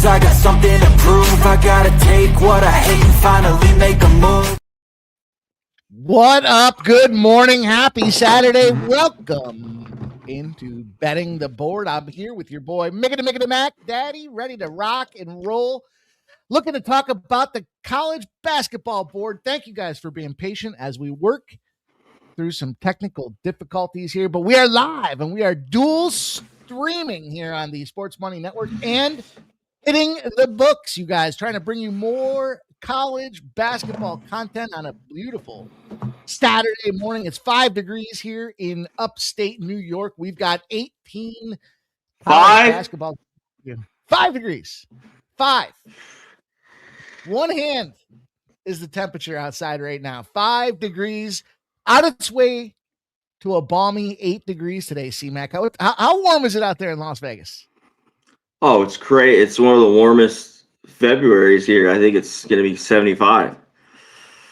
lose, I got something to prove. I gotta take what I hate and finally make a move. What up? Good morning. Happy Saturday. Welcome into Betting the Board. I'm here with your boy, Mickey Mac Daddy, ready to rock and roll. Looking to talk about the college basketball board. Thank you guys for being patient as we work through some technical difficulties here, but we are live and we are dual streaming here on the Sports Money Network and hitting the books, you guys, trying to bring you more college basketball content on a beautiful Saturday morning. It's 5 degrees here in upstate New York. We've got 18 basketball. 5 degrees. 5. One hand is the temperature outside right now. 5 degrees, out of its way to a balmy 8 degrees today, C-Mac. How warm is it out there in Las Vegas? Oh, it's great. It's one of the warmest Februarys here. I think it's going to be 75.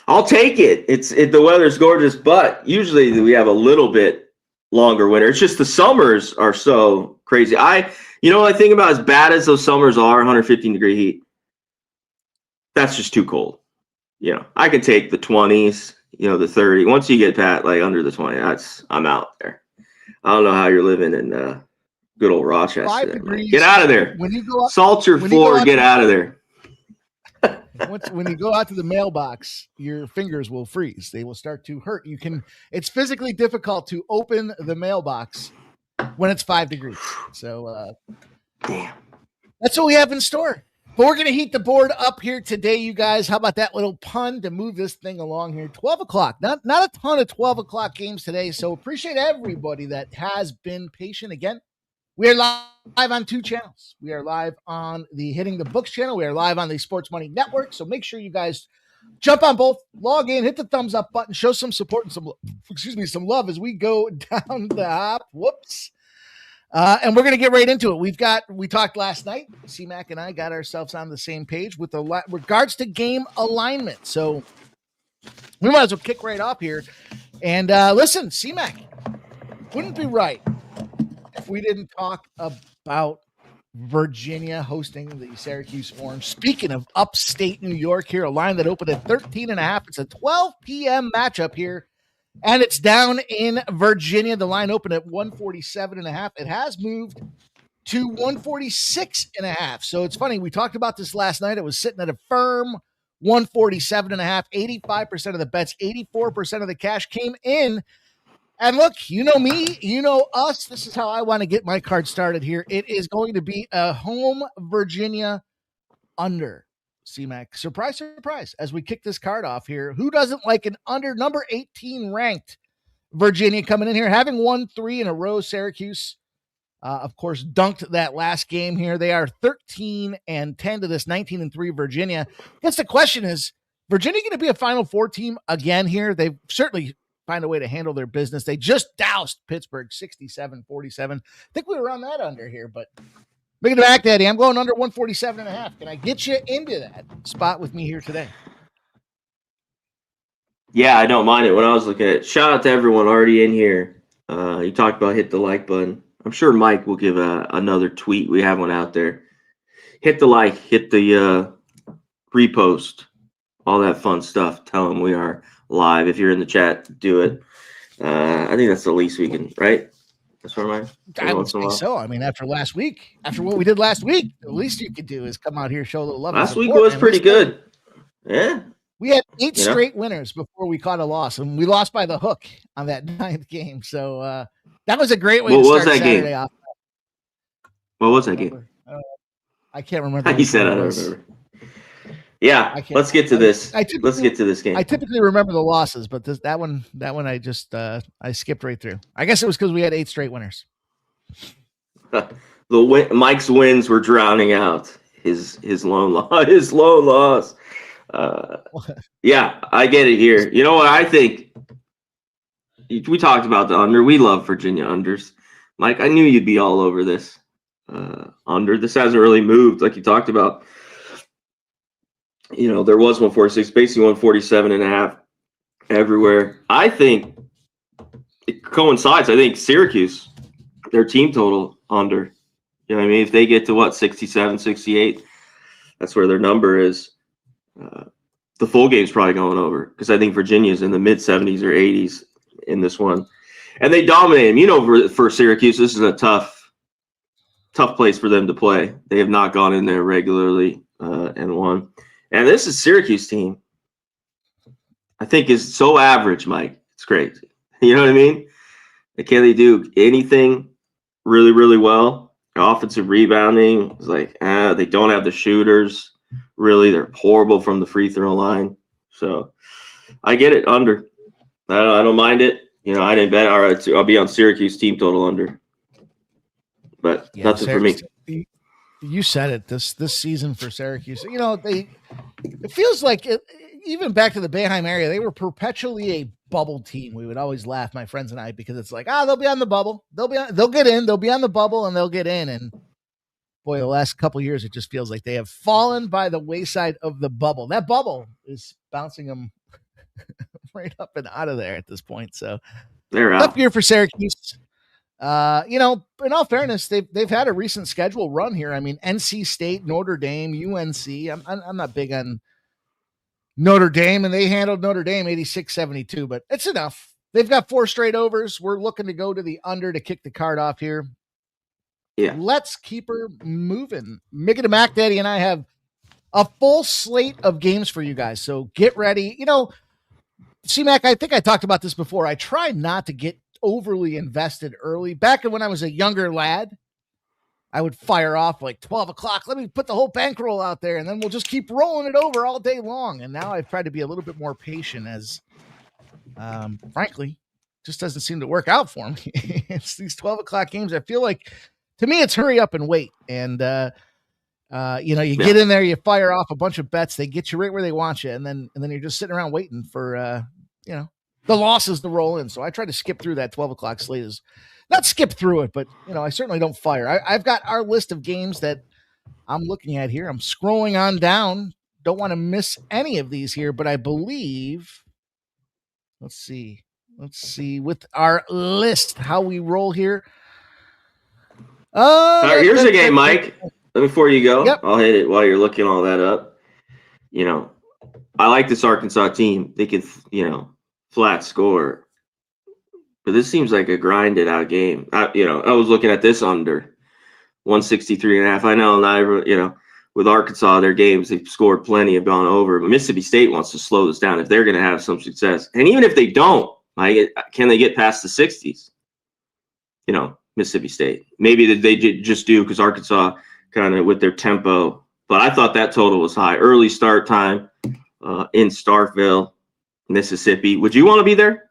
I'll take it. The weather's gorgeous, but usually we have a little bit longer winter. It's just the summers are so crazy. I think about as bad as those summers are, 115 degree heat. That's just too cold. I could take the 20s, the 30. Once you get under the 20, I'm out there. I don't know how you're living in good old Rochester. 5 degrees. Get out of there. When you go salt your floor, get out of there. When you go out to the mailbox, your fingers will freeze. They will start to hurt. It's physically difficult to open the mailbox when it's 5 degrees. So damn. That's what we have in store. But we're going to heat the board up here today, you guys. How about that little pun to move this thing along here? 12 o'clock. Not a ton of 12 o'clock games today, so appreciate everybody that has been patient. Again, we are live on 2 channels. We are live on the Hitting the Books channel. We are live on the Sports Money Network, so make sure you guys jump on both, log in, hit the thumbs up button, show some support and some love as we go down the hop. Whoops. And we're going to get right into it. We talked last night. C-Mac and I got ourselves on the same page with regards to game alignment. So we might as well kick right off here. And listen, C-Mac, wouldn't be right if we didn't talk about Virginia hosting the Syracuse Orange. Speaking of upstate New York here, a line that opened at 13.5. It's a 12 p.m. matchup here. And it's down in Virginia. The line opened at 147.5. It has moved to 146.5. So it's funny. We talked about this last night. It was sitting at a firm 147.5. 85% of the bets, 84% of the cash came in. And look, you know me, you know us. This is how I want to get my card started here. It is going to be a home Virginia under. C-Mac, surprise, surprise, as we kick this card off here. Who doesn't like an under? Number 18 ranked Virginia coming in here, having won 3 in a row. Syracuse, of course, dunked that last game here. They are 13-10 to this 19-3 Virginia. I guess the question is, Virginia going to be a Final Four team again here? They've certainly find a way to handle their business. They just doused Pittsburgh 67-47. I think we were on that under here, but look at the back, Daddy. I'm going under 147.5. Can I get you into that spot with me here today? Yeah, I don't mind it. When I was looking at it, shout out to everyone already in here. You talked about hit the like button. I'm sure Mike will give another tweet. We have one out there. Hit the like, hit the repost, all that fun stuff. Tell them we are live. If you're in the chat, do it. I think that's the least we can, right? That's where I would say so. I mean, after what we did last week, the least you could do is come out here, show a little love. Last week was pretty good. Yeah. We had 8 straight winners before we caught a loss, and we lost by the hook on that 9th game. So that was a great way to start Saturday off. What was that game? I can't remember. He said I don't remember. Yeah, let's get to this. Let's get to this game. I typically remember the losses, but that one I just I skipped right through. I guess it was because we had 8 straight winners. Mike's wins were drowning out his lone loss. Yeah, I get it here. You know what I think? We talked about the under. We love Virginia unders. Mike, I knew you'd be all over this under. This hasn't really moved like you talked about. There was 146, basically 147.5 everywhere. I think it coincides. I think Syracuse, their team total under. You know what I mean? If they get to 67, 68, That's where their number is. The full game's probably going over because I think Virginia's in the mid 70s or 80s in this one. And they dominate them. You know, for Syracuse, this is a tough place for them to play. They have not gone in there regularly and won. And this is Syracuse team, I think, is so average, Mike. It's crazy. You know what I mean? Can they do anything really, really well? Offensive rebounding is like, they don't have the shooters. Really, they're horrible from the free throw line. So I get it, under. I don't mind it. You know, I didn't bet. All right, I'll be on Syracuse team total under. But nothing Syracuse, for me. You said it. This season for Syracuse, you know, it feels like even back to the Boeheim area, they were perpetually a bubble team. We would always laugh, my friends and I, because it's like, they'll be on the bubble. They'll get in. They'll be on the bubble and they'll get in. And boy, the last couple of years, it just feels like they have fallen by the wayside of the bubble. That bubble is bouncing them right up and out of there at this point. So they're out. Tough year for Syracuse. You know, in all fairness, they've had a recent schedule run here. I mean, NC State, Notre Dame, UNC. I'm not big on Notre Dame, and they handled Notre Dame 86-72, but it's enough. They've got 4 straight overs. We're looking to go to the under to kick the card off here. Yeah. Let's keep her moving. Mickey the Mac Daddy and I have a full slate of games for you guys, so get ready. You know, C-Mac, I think I talked about this before. I try not to get overly invested early. Back when I was a younger lad, I would fire off like 12 o'clock. Let me put the whole bankroll out there, and then we'll just keep rolling it over all day long. And now I've tried to be a little bit more patient as, frankly, just doesn't seem to work out for me. It's these 12 o'clock games. I feel like, to me, it's hurry up and wait. And, you know, you get in there, you fire off a bunch of bets. They get you right where they want you. And then you're just sitting around waiting for, you know, the losses to roll in. So I try to skip through that 12 o'clock slate. Not skip through it, but, you know, I certainly don't fire. I've got our list of games that I'm looking at here. I'm scrolling on down. Don't want to miss any of these here, but I believe, let's see with our list, how we roll here. All right, here's a game, Mike. Before you go, yep. I'll hit it while you're looking all that up. You know, I like this Arkansas team. They could, you know, flat score. But this seems like a grinded out game. You know, I was looking at this under 163.5. I know not everyone, you know, with Arkansas, their games, they've scored plenty, have gone over. But Mississippi State wants to slow this down if they're going to have some success. And even if they don't, can they get past the 60s? You know, Mississippi State. Maybe they just do because Arkansas kind of with their tempo. But I thought that total was high. Early start time in Starkville, Mississippi. Would you want to be there?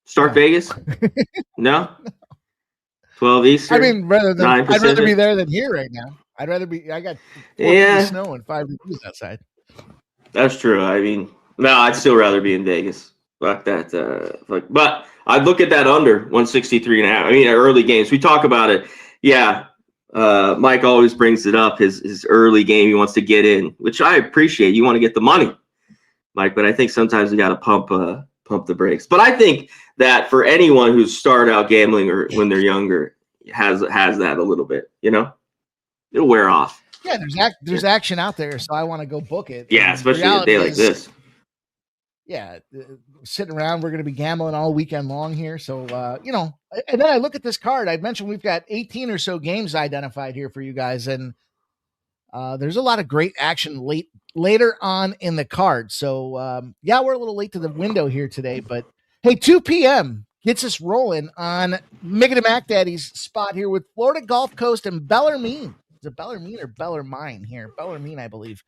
Start Vegas? No? 12 Eastern? I mean, I'd rather be there than here right now. I got 4 feet of snow and 5 degrees outside. That's true. I mean, no, I'd still rather be in Vegas. Fuck that. But I'd look at that under 163.5. I mean, early games. We talk about it. Yeah. Mike always brings it up, his early game. He wants to get in, which I appreciate. You want to get the money, Mike, but I think sometimes you got to pump the brakes. But I think that for anyone who's started out gambling or when they're younger has that a little bit, you know, it'll wear off. Yeah, there's action out there, so I want to go book it. Yeah, especially a day like this. Yeah, sitting around, we're going to be gambling all weekend long here. So, you know, and then I look at this card. I mentioned we've got 18 or so games identified here for you guys, and there's a lot of great action later on in the card. So, yeah, we're a little late to the window here today, but hey, 2 p.m. gets us rolling on Mickey the Mac Daddy's spot here with Florida Gulf Coast and Bellarmine. Is it Bellarmine or Bellarmine here? Bellarmine, I believe.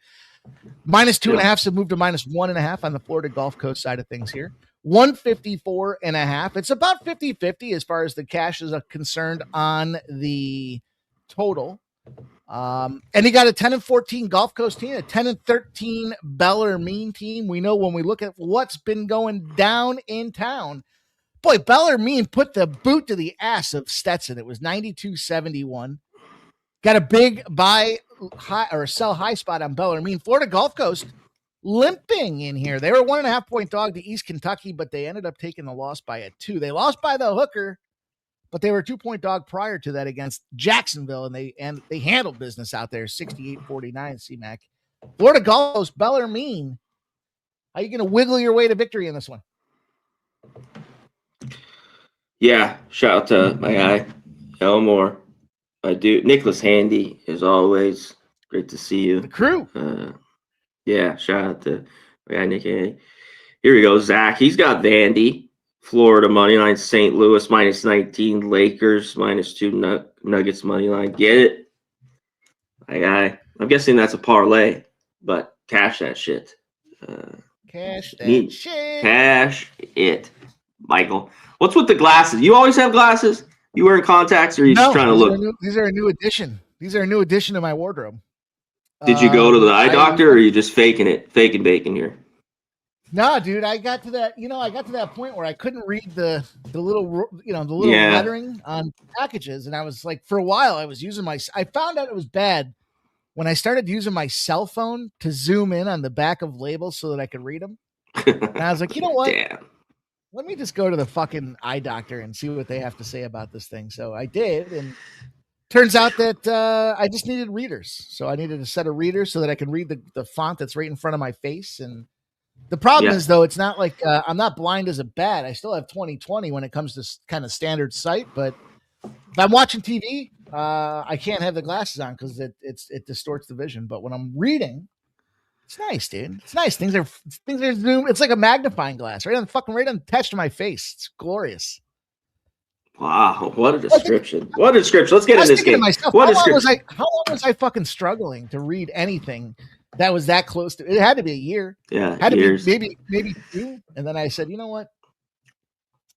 -2.5 have moved to -1.5 on the Florida Gulf Coast side of things here. 154.5. It's about 50-50 as far as the cash is concerned on the total. And you got a 10-14 Gulf Coast team, a 10-13 Bellarmine team. We know when we look at what's been going down in town, boy, Bellarmine put the boot to the ass of Stetson. It was 92-71. Got a big buy high or sell high spot on Bellarmine. Florida Gulf Coast limping in here. They were 1.5 point dog to East Kentucky, but they ended up taking the loss by a 2. They lost by the hooker, but they were a 2-point dog prior to that against Jacksonville, and they handled business out there, 68-49. CMAC. Florida Gulf Coast, Bellarmine. How are you going to wiggle your way to victory in this one? Yeah, shout out to my guy Elmore. I do. Nicholas Handy, as always. Great to see you. The crew. Yeah, shout out to my guy Nick Handy. Here we go, Zach. He's got Vandy. Florida money line, St. Louis -19, Lakers -2, Nuggets money line. Get it? My guy. I'm guessing that's a parlay, but cash that shit. Cash that shit. Cash it, Michael. What's with the glasses? You always have glasses? You wearing contacts, or are you just trying to look? These are a new addition. These are a new addition to my wardrobe. Did you go to the eye doctor, or are you just faking bacon here? No, dude, I got to that point where I couldn't read the little lettering on packages, and I was like, for a while, I found out it was bad when I started using my cell phone to zoom in on the back of labels so that I could read them. And I was like, you know what? Damn. Let me just go to the fucking eye doctor and see what they have to say about this thing. So I did, and turns out that I just needed readers. So I needed a set of readers so that I can read the font that's right in front of my face. And the problem is, though, it's not like I'm not blind as a bat. I still have 20/20 when it comes to kind of standard sight. But if I'm watching TV, I can't have the glasses on because it distorts the vision. But when I'm reading, it's nice, dude. It's nice. Things are zoomed. It's like a magnifying glass, right attached to my face. It's glorious. Wow, what a description! What a description! Let's get into this game. Myself, how long was I fucking struggling to read anything that was that close to? It had to be a year. Yeah, had years. to be maybe 2. And then I said, you know what?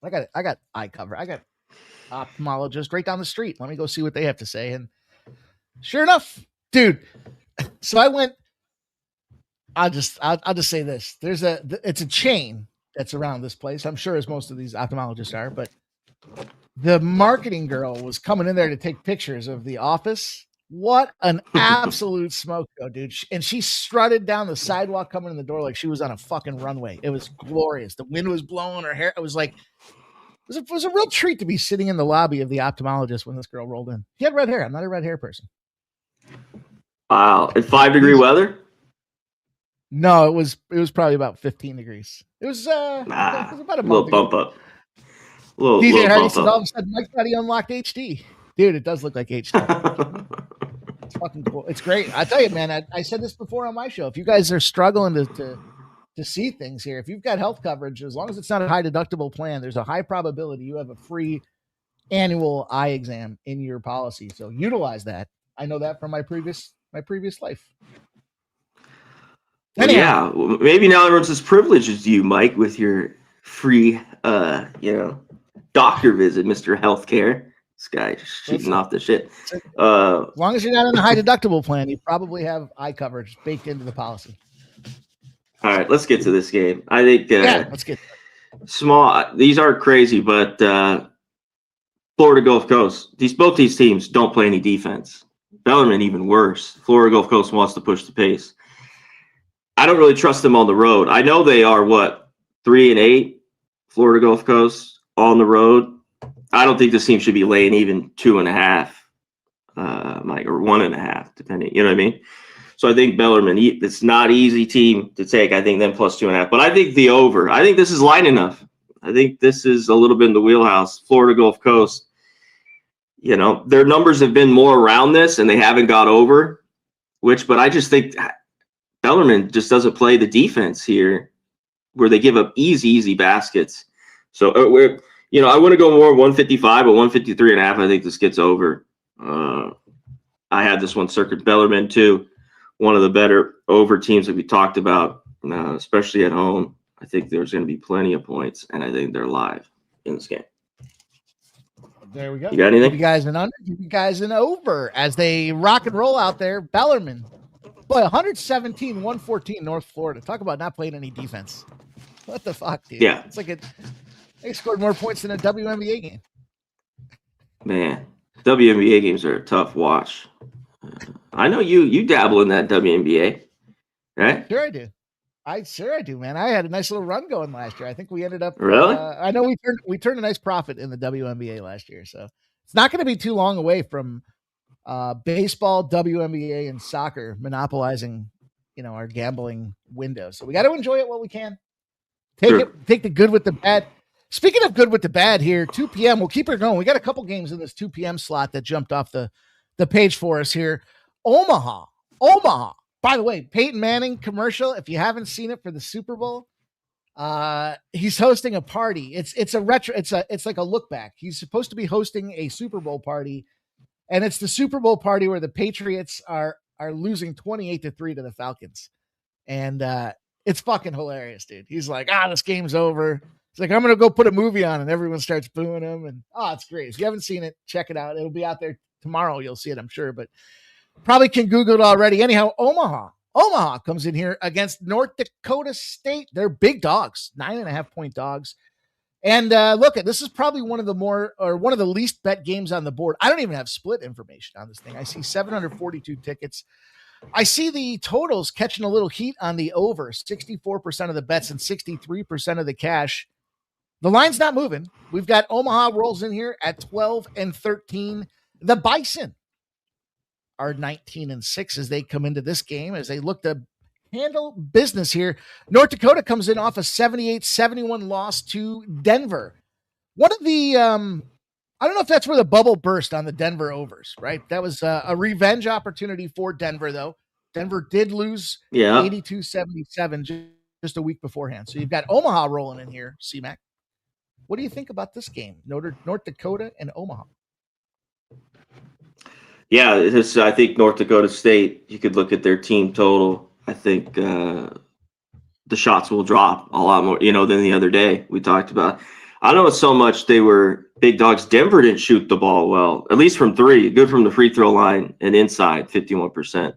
I got eye cover. I got ophthalmologist right down the street. Let me go see what they have to say. And sure enough, dude. So I went. I'll just say this. It's a chain that's around this place. I'm sure as most of these ophthalmologists are, but the marketing girl was coming in there to take pictures of the office. What an absolute smoke show, dude. And she strutted down the sidewalk coming in the door like she was on a fucking runway. It was glorious. The wind was blowing her hair. It was like, it was a real treat to be sitting in the lobby of the ophthalmologist when this girl rolled in. She had red hair. I'm not a red hair person. Wow. In 5-degree weather? No, it was probably about 15 degrees. It was, it was about a little bump up. DJ Hardy said all of a sudden Mike thought he unlocked HD. Dude, it does look like HD. It's fucking cool. It's great. I tell you, man, I said this before on my show. If you guys are struggling to see things here, if you've got health coverage, as long as it's not a high deductible plan, there's a high probability you have a free annual eye exam in your policy. So utilize that. I know that from my previous life. Anyhow. Yeah, maybe now everyone's as privileged as you, Mike, with your free, doctor visit, Mr. Healthcare. This guy just shooting off the shit. As long as you're not in a high deductible plan, you probably have eye coverage baked into the policy. All right, let's get to this game. I think let's get small. These aren't crazy, but Florida Gulf Coast. Both these teams don't play any defense. Bellarmine even worse. Florida Gulf Coast wants to push the pace. I don't really trust them on the road. I know they are 3-8. Florida Gulf Coast on the road. I don't think this team should be laying even 2.5, Mike, or 1.5, depending. You know what I mean? So I think Bellarmine. It's not easy team to take. I think them plus 2.5, but I think the over. I think this is light enough. I think this is a little bit in the wheelhouse. Florida Gulf Coast. You know, their numbers have been more around this, and they haven't got over. But I just think Bellarmine just doesn't play the defense here, where they give up easy baskets. So I want to go more 155, but 153.5. I think this gets over. I had this one circuit. Bellarmine too, one of the better over teams that we talked about, especially at home. I think there's going to be plenty of points, and I think they're live in this game. There we go. You got anything? You guys an under, you guys an over as they rock and roll out there. Bellarmine, boy, 117-114 North Florida. Talk about not playing any defense. What the fuck, dude? Yeah, it's like they scored more points than a WNBA game. Man, WNBA games are a tough watch. I know you dabble in that WNBA, right? Sure I do. I do, man. I had a nice little run going last year. I think we ended up. Really? I know we turned a nice profit in the WNBA last year, so it's not going to be too long away from baseball, WNBA, and soccer monopolizing, our gambling window. So we got to enjoy it while we can. Take the good with the bad. Speaking of good with the bad here, 2 p.m. We'll keep it going. We got a couple games in this 2 p.m. slot that jumped off the page for us here. Omaha. By the way, Peyton Manning commercial. If you haven't seen it for the Super Bowl, he's hosting a party. It's a retro. It's like a look back. He's supposed to be hosting a Super Bowl party, and it's the Super Bowl party where the Patriots are losing 28-3 to the Falcons, and it's fucking hilarious, dude. He's like, this game's over. He's like, I'm going to go put a movie on, and everyone starts booing him. And it's great. If you haven't seen it, check it out. It'll be out there tomorrow. You'll see it, I'm sure, but probably can Google it already. Anyhow, Omaha comes in here against North Dakota State. They're big dogs, 9.5-point dogs. And look, this is probably one of the least bet games on the board. I don't even have split information on this thing. I see 742 tickets. I see the totals catching a little heat on the over, 64% of the bets and 63% of the cash. The line's not moving. We've got Omaha rolls in here at 12-13. The Bison are 19-6 as they come into this game, as they look to handle business here. North Dakota comes in off a 78-71 loss to Denver. One of the, I don't know if that's where the bubble burst on the Denver overs, right? That was a revenge opportunity for Denver, though. Denver did lose 82-77 just a week beforehand. So you've got Omaha rolling in here, C-Mac. What do you think about this game? North Dakota and Omaha. Yeah, I think North Dakota State, you could look at their team total. I think the shots will drop a lot more, than the other day we talked about. I don't know so much they were big dogs. Denver didn't shoot the ball well, at least from three. Good from the free throw line and inside, 51%.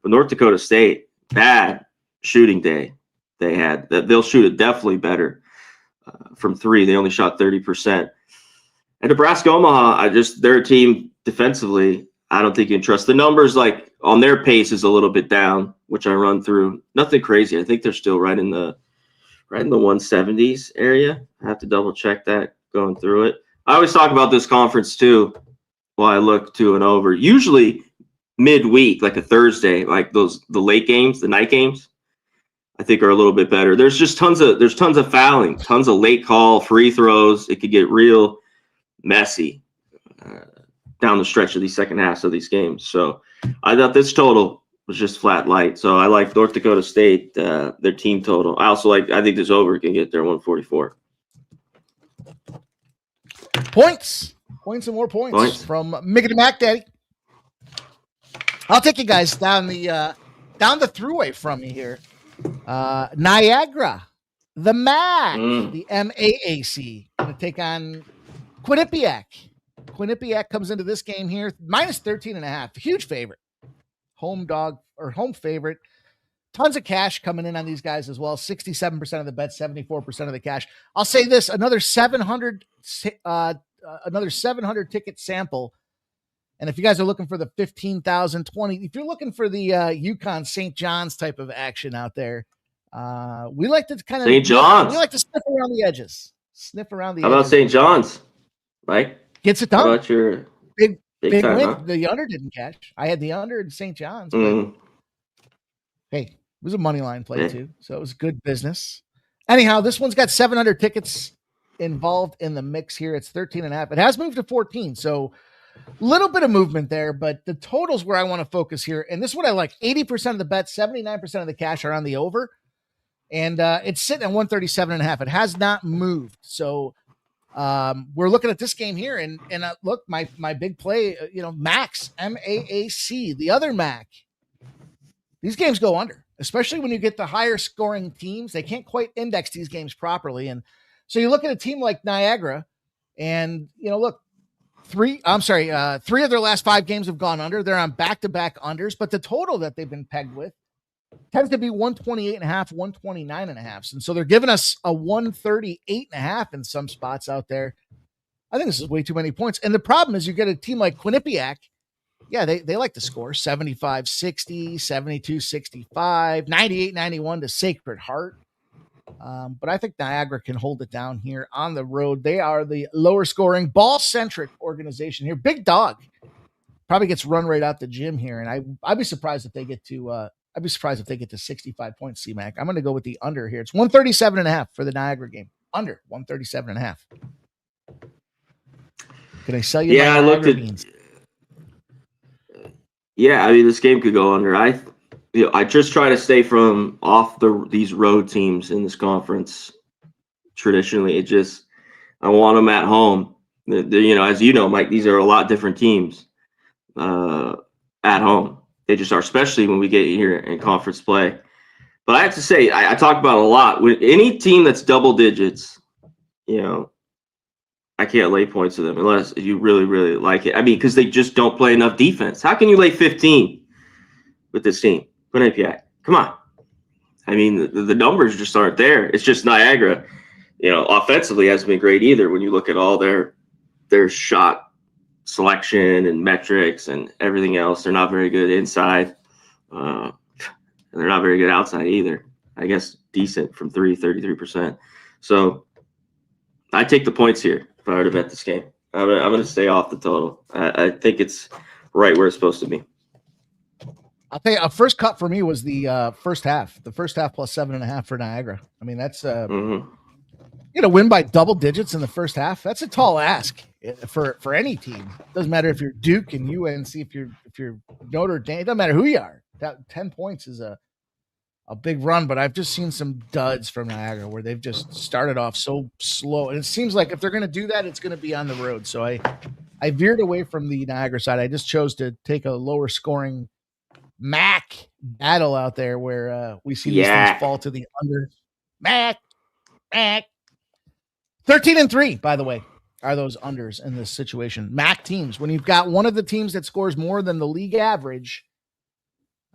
But North Dakota State, bad shooting day they had. They'll shoot it definitely better from three. They only shot 30%. And Nebraska Omaha, they're a team defensively. I don't think you can trust. The numbers, like on their pace, is a little bit down, which I run through. Nothing crazy. I think they're still right in the 170s area. I have to double check that going through it. I always talk about this conference too while I look to and over. Usually midweek, like a Thursday, like the late games, the night games, I think are a little bit better. There's just tons of fouling, tons of late call, free throws. It could get real messy down the stretch of these second halves of these games. So I thought this total was just flat light. So I like North Dakota State, their team total. I think this over can get there 144. Points and more points from Miggity Mac Daddy. I'll take you guys down the thruway from me here. Niagara, the MAC, the MAAC, going to take on Quinnipiac. Quinnipiac comes into this game here, minus 13.5, huge favorite. Home dog or home favorite. Tons of cash coming in on these guys as well. 67% of the bet, 74% of the cash. I'll say this, another 700 ticket sample. And if you guys are looking for the 15,000, 20, if you're looking for the UConn St. John's type of action out there, we like to kind of St. John's. We like to sniff around the edges. How about St. John's, Mike? Gets it done. How about your big time, win? huh? The under didn't catch. I had the under in St. John's. But hey, it was a money line play too, so it was good business. Anyhow, this one's got 700 tickets involved in the mix here. It's 13.5. It has moved to 14, so a little bit of movement there, but the totals where I want to focus here, and this is what I like. 80% of the bets, 79% of the cash are on the over, and it's sitting at 137.5. It has not moved, so we're looking at this game here, and look, my big play, Max, MAAC, the other MAC. These games go under, especially when you get the higher scoring teams. They can't quite index these games properly, and so you look at a team like Niagara, and look. Three of their last 5 games have gone under. They're on back-to-back unders, but the total that they've been pegged with tends to be 128.5, 129.5. And so they're giving us a 138.5 in some spots out there. I think this is way too many points. And the problem is you get a team like Quinnipiac. yeah, they like to score 75-60, 72-65, 98-91 to Sacred Heart. But I think Niagara can hold it down here on the road. They are the lower scoring, ball centric organization here. Big dog probably gets run right out the gym here, and I'd be surprised if they get to 65 points. C-Mac. I'm going to go with the under here. It's 137.5 for the Niagara game. Under 137.5. Can I sell you? Yeah, I looked at. Beans? Yeah, I mean this game could go under. I just try to stay from off these road teams in this conference. Traditionally, I want them at home. As you know, Mike, these are a lot different teams at home. They just are, especially when we get here in conference play. But I have to say, I talk about it a lot. With any team that's double digits, I can't lay points to them unless you really, really like it. I mean, because they just don't play enough defense. How can you lay 15 with this team? Quinnipiac, come on. I mean, the numbers just aren't there. It's just Niagara, offensively hasn't been great either when you look at all their shot selection and metrics and everything else. They're not very good inside. And they're not very good outside either. I guess decent from 33%. So I take the points here if I were to bet this game. I'm going to stay off the total. I think it's right where it's supposed to be. I'll tell you, a first cut for me was the first half. The first half plus 7.5 for Niagara. I mean, that's win by double digits in the first half. That's a tall ask for any team. Doesn't matter if you're Duke and UNC, if you're Notre Dame. It doesn't matter who you are. That 10 points is a big run. But I've just seen some duds from Niagara where they've just started off so slow, and it seems like if they're going to do that, it's going to be on the road. So I veered away from the Niagara side. I just chose to take a lower scoring MAC battle out there where we see these things fall to the under. MAC 13-3, by the way, are those unders in this situation. MAC teams, when you've got one of the teams that scores more than the league average,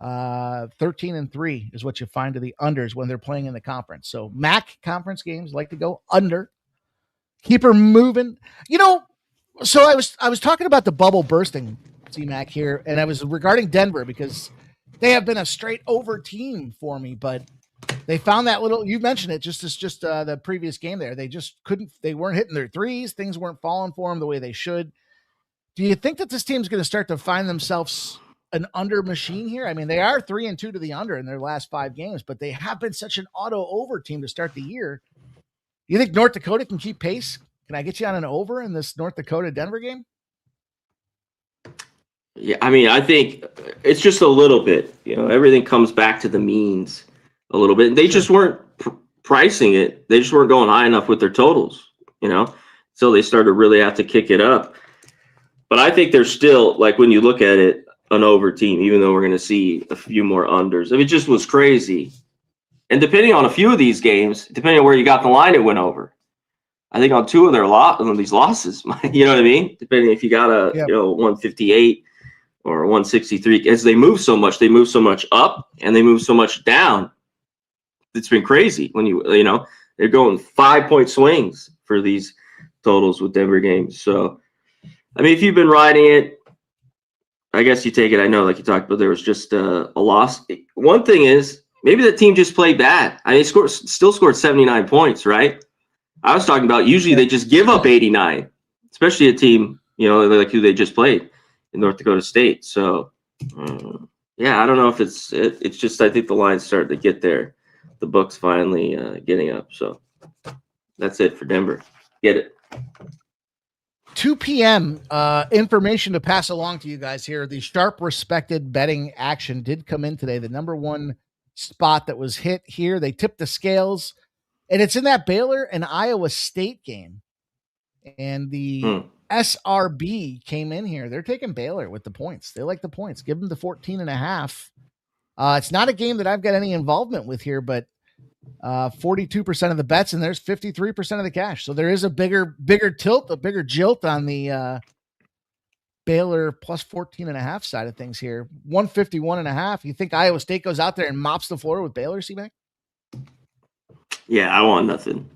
13-3 is what you find to the unders when they're playing in the conference. So MAC conference games like to go under. Keep her moving. So I was talking about the bubble bursting, C-Mac here, and I was regarding Denver because they have been a straight over team for me, but they found that little, you mentioned it, just the previous game there. They just they weren't hitting their threes. Things weren't falling for them the way they should. Do you think that this team's going to start to find themselves an under machine here? I mean, they are 3-2 to the under in their last 5 games, but they have been such an auto over team to start the year. You think North Dakota can keep pace? Can I get you on an over in this North Dakota Denver game? Yeah, I mean, I think it's just a little bit. Everything comes back to the means a little bit. They just weren't pricing it. They just weren't going high enough with their totals, so they started to really have to kick it up. But I think they're still, like, when you look at it, an over team, even though we're going to see a few more unders. I mean, it just was crazy. And depending on a few of these games, depending on where you got the line, it went over. I think on 2 of these losses, you know what I mean? Depending if you got a 158 or 163, as they move so much up and they move so much down. It's been crazy when they're going 5-point swings for these totals with Denver games. So, I mean, if you've been riding it, I guess you take it. I know, like you talked about, there was just a loss. One thing is, maybe the team just played bad. I mean, still scored 79 points, right? I was talking about usually they just give up 89, especially a team, like who they just played in North Dakota State. So, I don't know if it's just, I think the line's starting to get there. The book's finally getting up. So that's it for Denver. Get it. 2 p.m. Information to pass along to you guys here. The sharp respected betting action did come in today. The number one spot that was hit here. They tipped the scales, and it's in that Baylor and Iowa State game. And the SRB came in here. They're taking Baylor with the points. They like the points. Give them the 14.5. It's not a game that I've got any involvement with here, but 42% of the bets, and there's 53% of the cash. So there is a bigger tilt, a bigger jilt on the Baylor plus 14.5 side of things here. 151.5. You think Iowa State goes out there and mops the floor with Baylor, C-Mac? Yeah, I want nothing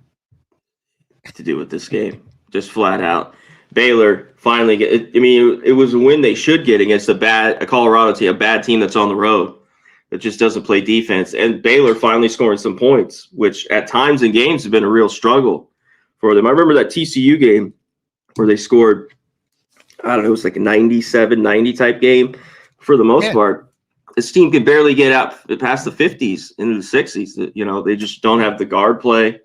to do with this game. Just flat out. Baylor finally get. I mean, it was a win they should get against a Colorado team, a bad team that's on the road. It just doesn't play defense. And Baylor finally scoring some points, which at times in games has been a real struggle for them. I remember that TCU game where they scored, I don't know, it was like a 97-90 type game for the most part. This team can barely get out past the 50s into the 60s. You know, they just don't have the guard play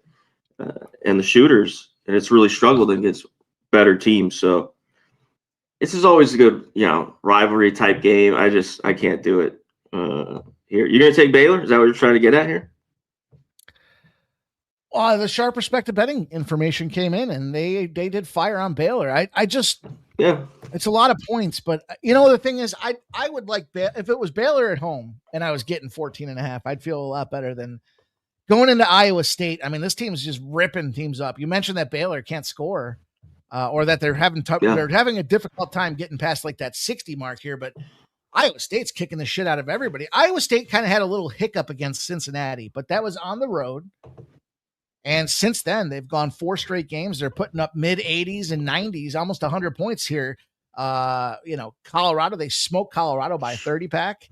and the shooters, and it's really struggled against better teams. So this is always a good, rivalry type game. I can't do it. Here, you're gonna take Baylor? Is that what you're trying to get at here? The Sharp Perspective betting information came in, and they did fire on Baylor. It's a lot of points, but the thing is, I would like if it was Baylor at home and I was getting 14.5, I'd feel a lot better than going into Iowa State. I mean, this team is just ripping teams up. You mentioned that Baylor can't score, or that they're having a difficult time getting past like that 60 mark here, but Iowa State's kicking the shit out of everybody. Iowa State kind of had a little hiccup against Cincinnati, but that was on the road. And since then, they've gone 4 straight games. They're putting up mid 80s and 90s, almost 100 points here. Colorado, they smoked Colorado by a 30 pack.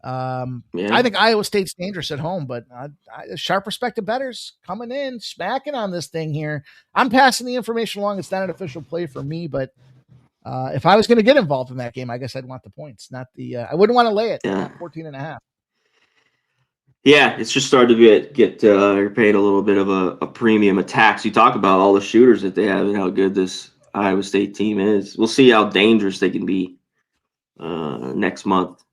I think Iowa State's dangerous at home, but Sharp Perspective bettors coming in, smacking on this thing here. I'm passing the information along. It's not an official play for me, but if I was going to get involved in that game, I guess I'd want the points, not the. I wouldn't want to lay it. 14.5. Yeah, it's just starting to get you're paying a little bit of a premium, a tax. You talk about all the shooters that they have and how good this Iowa State team is. We'll see how dangerous they can be next month,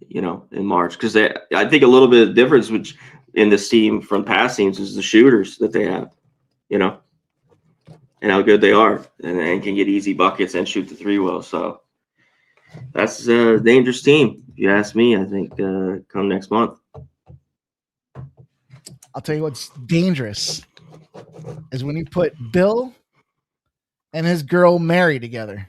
in March. Because I think a little bit of difference in this team from past teams is the shooters that they have, and how good they are, and can get easy buckets and shoot the three well. So that's a dangerous team, if you ask me. I think come next month. I'll tell you what's dangerous is when you put Bill and his girl Mary together.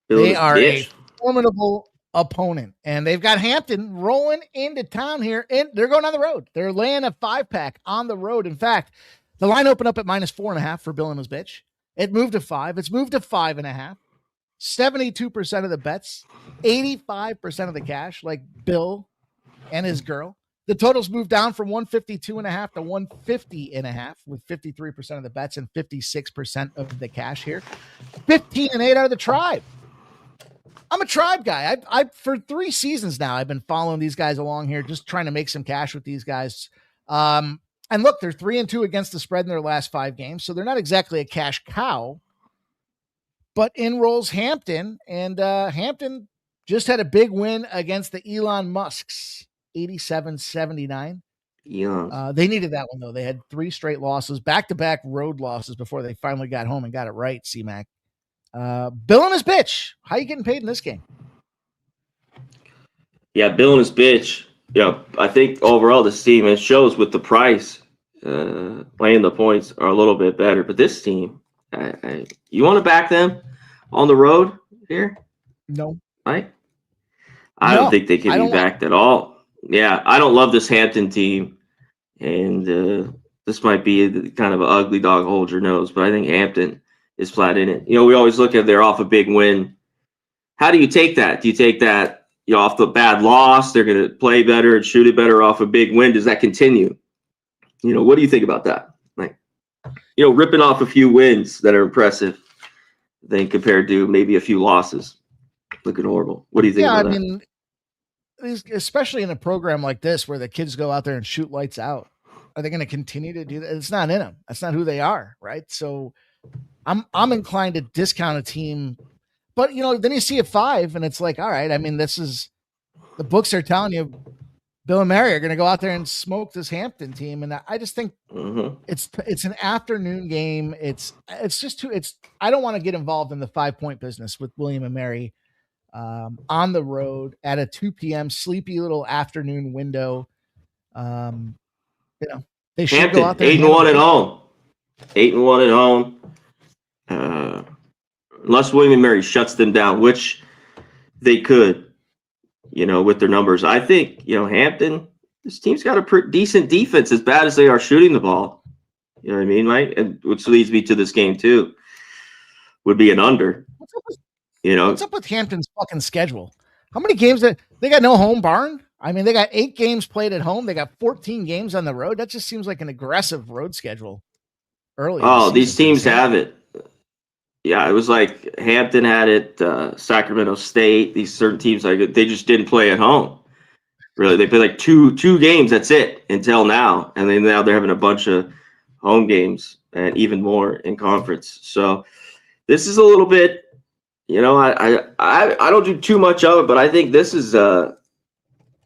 They are a formidable opponent, and they've got Hampton rolling into town here, and they're going on the road. They're laying a 5-pack on the road. In fact, the line opened up at -4.5 for Bill and his bitch. It moved to 5. It's moved to 5.5. 72% of the bets, 85% of the cash, like Bill and his girl. The totals moved down from 152.5 to 150.5, with 53% of the bets and 56% of the cash here. 15-8 out of the Tribe. I'm a Tribe guy. I for 3 seasons now, I've been following these guys along here, just trying to make some cash with these guys. And look, they're 3-2 against the spread in their last 5 games, so they're not exactly a cash cow. But in rolls Hampton, and Hampton just had a big win against the Elon Musks. 87-79. Yeah. They needed that one, though. They had 3 straight losses, back-to-back road losses before they finally got home and got it right, C-Mac. Bill and his bitch. How you getting paid in this game? Yeah, Bill and his bitch. I think overall this team, it shows with the price, playing the points are a little bit better. But this team, you want to back them on the road here? No. Right? I don't think they can be backed at all. Yeah, I don't love this Hampton team, and this might be kind of an ugly dog hold your nose, but I think Hampton is flat in it. We always look at they're off a big win. How do you take that? Do you take that off the bad loss? They're going to play better and shoot it better off a big win. Does that continue? What do you think about that? Like, ripping off a few wins that are impressive, then compared to maybe a few losses, looking horrible. What do you think about that? Especially in a program like this where the kids go out there and shoot lights out, are they going to continue to do that? It's not in them. That's not who they are, right? So I'm inclined to discount a team, but then you see a 5 and it's like, all right, I mean, this is the books are telling you Bill and Mary are going to go out there and smoke this Hampton team, and I just think it's an afternoon game. It's just too. I don't want to get involved in the 5-point business with William and Mary. On the road at a 2 p.m. sleepy little afternoon window. They should Hampton, go out there. 8-1 at home. 8-1 at home. Unless William and Mary shuts them down, which they could, with their numbers. I think, Hampton, this team's got a pretty decent defense, as bad as they are shooting the ball. You know what I mean, right? And which leads me to this game too. would be an under. What's up with, You know, what's up with Hampton's fucking schedule? How many games that they got? No home barn. I mean, they got 8 games played at home. They got 14 games on the road. That just seems like an aggressive road schedule. Early. oh, these teams have it. Yeah, it was like Hampton had it, Sacramento State. These certain teams, like they just didn't play at home. Really, they played like two games. That's it until now, and then now they're having a bunch of home games and even more in conference. So this is a little bit, you know, I don't do too much of it, but I think this is the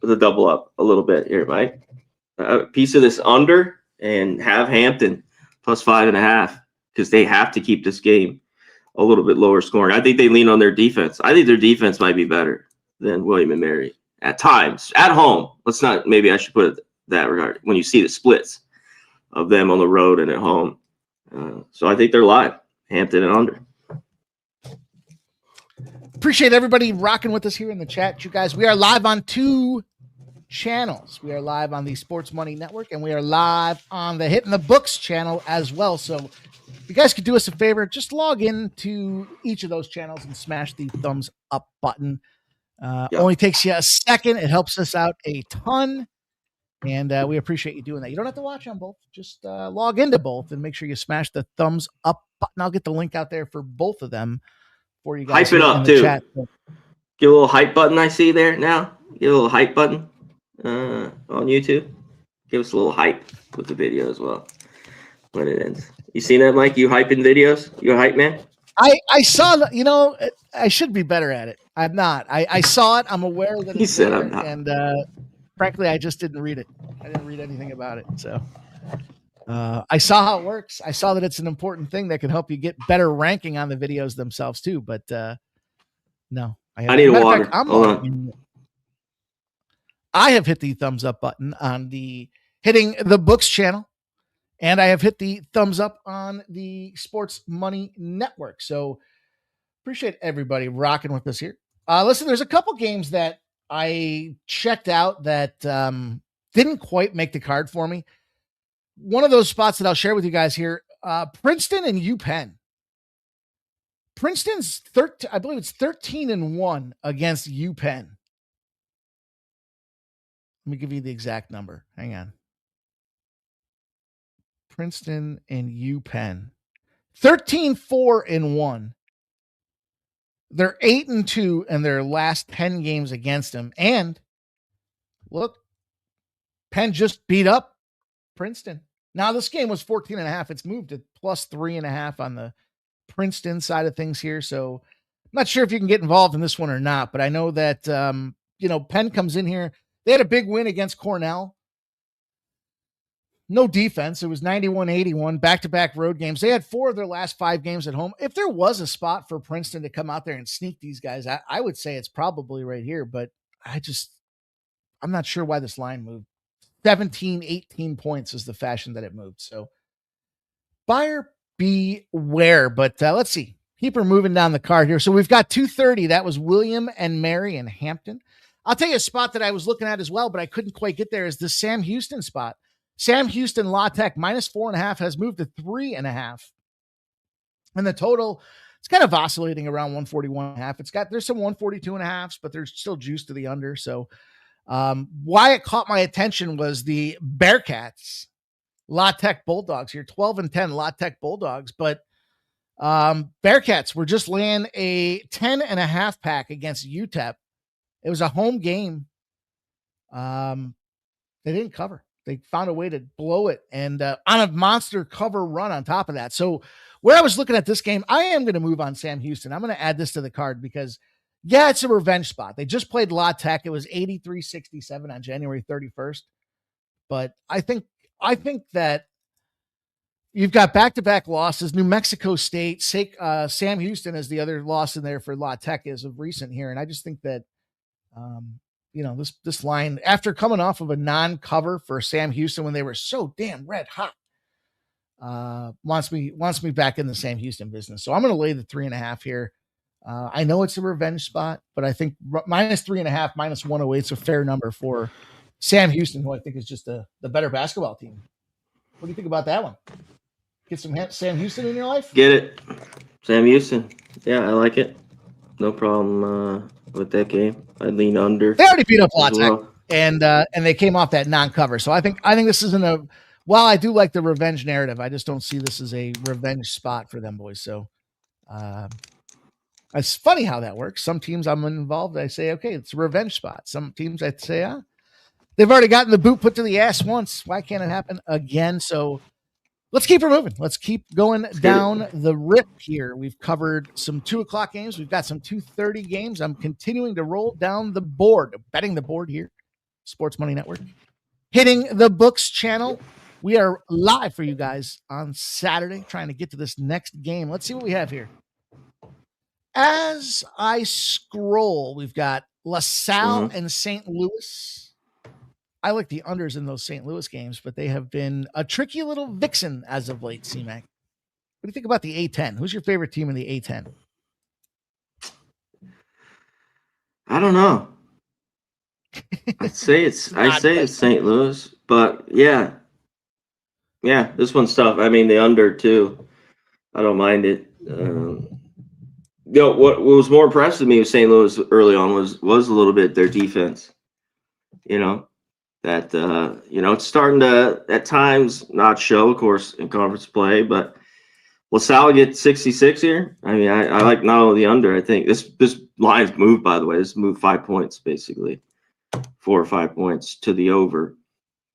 double up a little bit here, Mike. A piece of this under and have Hampton plus 5.5 because they have to keep this game a little bit lower scoring. I think they lean on their defense. I think their defense might be better than William and Mary at times at home. Let's not. Maybe I should put it that regard when you see the splits of them on the road and at home. So I think they're live, Hampton and under. Appreciate everybody rocking with us here in the chat, you guys. We are live on 2 channels. We are live on the Sports Money Network, and we are live on the Hitting the Books channel as well. So if you guys could do us a favor, just log into each of those channels and smash the thumbs up button. Only takes you a second. It helps us out a ton, and we appreciate you doing that. You don't have to watch on both. Just log into both and make sure you smash the thumbs up button. I'll get the link out there for both of them for you guys. Hype it up, too. Chat. Give a little hype button I see there now. Give a little hype button on YouTube. Give us a little hype with the video as well when it ends. You seen that, Mike? You hyping videos? You a hype man? I saw that, you know, I should be better at it. I'm not. I saw it. I'm aware that He it's said there, I'm not. and frankly, I just didn't read it. I didn't read anything about it. So I saw how it works. I saw that it's an important thing that can help you get better ranking on the videos themselves too. But no, I need water. Hold on. I have hit the thumbs up button on the Hitting the Books channel, and I have hit the thumbs up on the Sports Money Network. So appreciate everybody rocking with us here. Listen, there's a couple games that I checked out that didn't quite make the card for me. One of those spots that I'll share with you guys here, Princeton and UPenn. Princeton's I believe it's 13-1 against UPenn. Let me give you the exact number. Hang on. Princeton and UPenn. 13-4-1. They're 8-2 in their last 10 games against them. And look, Penn just beat up Princeton. Now this game was 14.5. It's moved to plus 3.5 on the Princeton side of things here. So I'm not sure if you can get involved in this one or not, but I know that, Penn comes in here. They had a big win against Cornell. No defense. It was 91-81, back-to-back road games. They had 4 of their last 5 games at home. If there was a spot for Princeton to come out there and sneak these guys, I would say it's probably right here, but I'm not sure why this line moved. 17, 18 points is the fashion that it moved. So buyer beware, but let's see. Keep her moving down the card here. So we've got 2:30. That was William and Mary in Hampton. I'll tell you a spot that I was looking at as well, but I couldn't quite get there is the Sam Houston spot. Sam Houston La Tech minus 4.5 has moved to 3.5. And the total, it's kind of oscillating around 141.5. There's some 142.5s, but there's still juice to the under. So why it caught my attention was the Bearcats, La Tech Bulldogs here, 12-10 La Tech Bulldogs. But Bearcats were just laying a 10.5 pack against UTEP. It was a home game. They didn't cover. They found a way to blow it and on a monster cover run on top of that. So where I was looking at this game, I am going to move on Sam Houston. I'm going to add this to the card because, yeah, it's a revenge spot. They just played La Tech. It was 83-67 on January 31st. But I think that you've got back-to-back losses. New Mexico State, Sam Houston is the other loss in there for La Tech as of recent here. And I just think that, this line, after coming off of a non-cover for Sam Houston when they were so damn red hot, wants me back in the Sam Houston business. So I'm going to lay the 3.5 here. I know it's a revenge spot, but I think minus 3.5, minus 108 is a fair number for Sam Houston, who I think is just the better basketball team. What do you think about that one? Get some Sam Houston in your life? Get it. Sam Houston. Yeah, I like it. No problem with that game. I lean under. They already beat up as Watson, well. and they came off that non-cover. So I think this isn't a. While I do like the revenge narrative, I just don't see this as a revenge spot for them boys. So it's funny how that works. Some teams I'm involved, I say, okay, it's a revenge spot. Some teams I say, they've already gotten the boot put to the ass once. Why can't it happen again? So let's keep it moving. Let's keep going down the rip here. We've covered some 2:00 games. We've got some 2:30 games. I'm continuing to roll down the board, betting the board here. Sports Money Network. Hitting the books channel. We are live for you guys on Saturday, trying to get to this next game. Let's see what we have here. As I scroll, we've got LaSalle and St. Louis. I like the unders in those St. Louis games, but they have been a tricky little vixen as of late, C-Mac. What do you think about the A10? Who's your favorite team in the A10? I don't know. I'd say it's St. Louis, but yeah, this one's tough. I mean, the under too. I don't mind it. What was more impressive to me with St. Louis early on was a little bit their defense. That it's starting to at times not show, of course, in conference play, but LaSalle get 66 here. I mean, I like not only the under. I think this line's moved, by the way. This moved 5 points, basically 4 or 5 points to the over.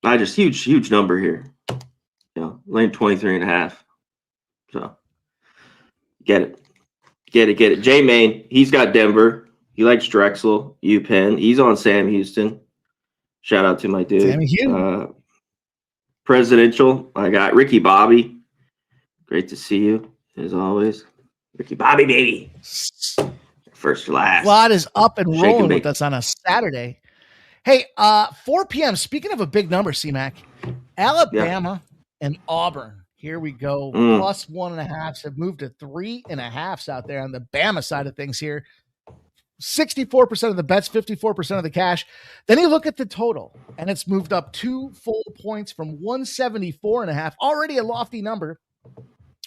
I just huge number here. Lane 23.5. So get it. J Main, he's got Denver. He likes Drexel, UPenn. He's on Sam Houston. Shout out to my dude. Sammy Houston. Presidential, I got Ricky Bobby. Great to see you, as always. Ricky Bobby, baby. First to last. Squad is up and rolling with us on a Saturday. Hey, 4 p.m. Speaking of a big number, C-Mac, Alabama and Auburn. Here we go. Plus 1.5 have moved to 3.5 out there on the Bama side of things here. 64% of the bets, 54% of the cash. Then you look at the total, and it's moved up 2 full points from 174.5. Already a lofty number.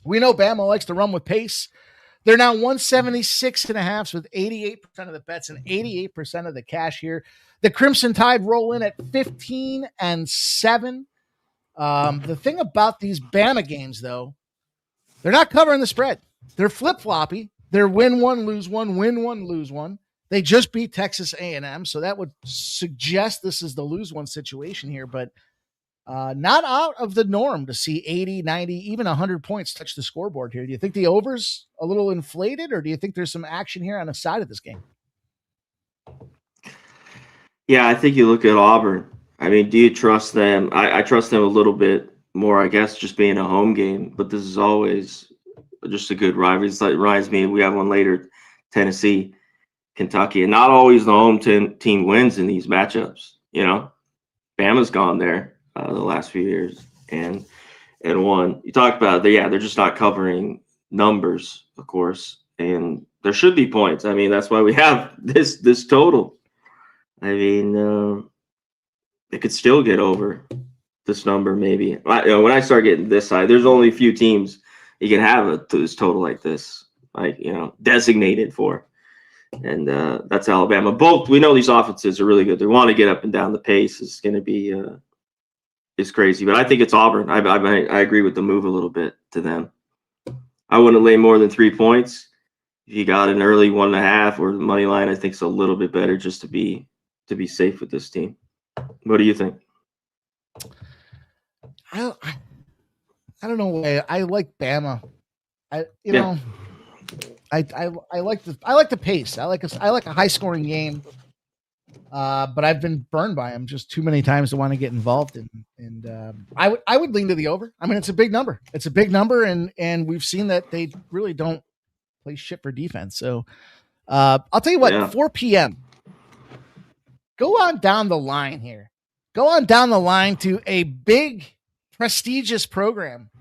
We know Bama likes to run with pace. They're now 176.5 with 88% of the bets and 88% of the cash here. The Crimson Tide roll in at 15-7. The thing about these Bama games, though, they're not covering the spread. They're flip-floppy. They're win one, lose one, win one, lose one. They just beat Texas A&M, so that would suggest this is the lose one situation here, but not out of the norm to see 80, 90, even 100 points touch the scoreboard here. Do you think the over's a little inflated, or do you think there's some action here on the side of this game? Yeah, I think you look at Auburn. I mean, do you trust them? I trust them a little bit more, I guess, just being a home game, but this is always just a good rivalry. It reminds me, we have one later, Tennessee, Kentucky, and not always the home team wins in these matchups. Bama's gone there the last few years and won. You talked about they're just not covering numbers, of course, and there should be points. I mean, that's why we have this total. I mean, it could still get over this number, maybe. When I start getting this side, there's only a few teams you can have this total like this, designated for. And that's Alabama. Both, we know these offenses are really good. They want to get up and down. The pace is going to be is crazy. But I think it's Auburn. I agree with the move a little bit to them. I wouldn't lay more than 3 points. If you got an early 1.5 or the money line, I think it's a little bit better just to be safe with this team. What do you think? I don't know. I like Bama. I like the pace. I like a high scoring game. But I've been burned by them just too many times to want to get involved in. And I would lean to the over. I mean, it's a big number. And we've seen that they really don't play shit for defense. So I'll tell you what, 4 p.m. Go on down the line here. Go on down the line to a big, prestigious program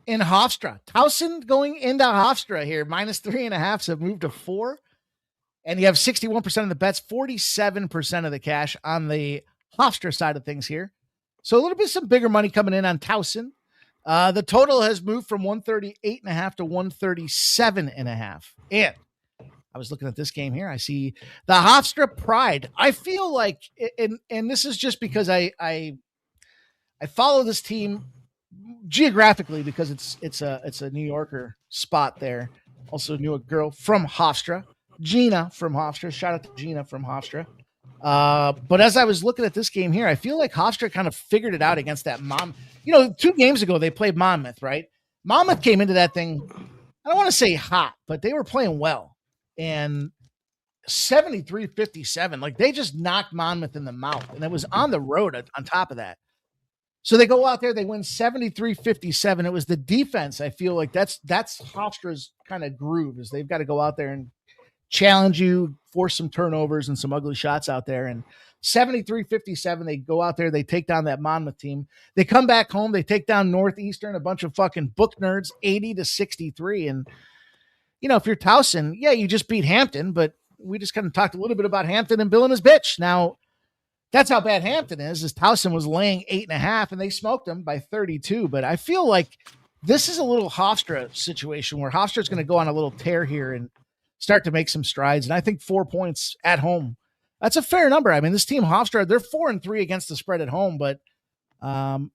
in Hofstra. Towson going into Hofstra here. Minus 3.5 have moved to 4. And you have 61% of the bets, 47% of the cash on the Hofstra side of things here. So a little bit some bigger money coming in on Towson. The total has moved from 138.5 to 137.5. And I was looking at this game here. I see the Hofstra Pride. I feel like, and this is just because I follow this team geographically because it's a New Yorker spot there. Also knew a girl from Hofstra, Gina from Hofstra. Shout out to Gina from Hofstra. But as I was looking at this game here, I feel like Hofstra kind of figured it out against that Monmouth. 2 games ago they played Monmouth, right? Monmouth came into that thing, I don't want to say hot, but they were playing well. And 73-57, like they just knocked Monmouth in the mouth, and it was on the road on top of that. So they go out there, they win 73-57. It was the defense. I feel like that's Hofstra's kind of groove, is they've got to go out there and challenge you, force some turnovers and some ugly shots out there. And 73-57, they go out there, they take down that Monmouth team. They come back home, they take down Northeastern, a bunch of fucking book nerds, 80-63. And, if you're Towson, yeah, you just beat Hampton, but we just kind of talked a little bit about Hampton and Bill and his bitch. Now, that's how bad Hampton is Towson was laying 8.5 and they smoked them by 32. But I feel like this is a little Hofstra situation where Hofstra's going to go on a little tear here and start to make some strides. And I think 4 points at home, that's a fair number. I mean, this team Hofstra, they're 4-3 against the spread at home, but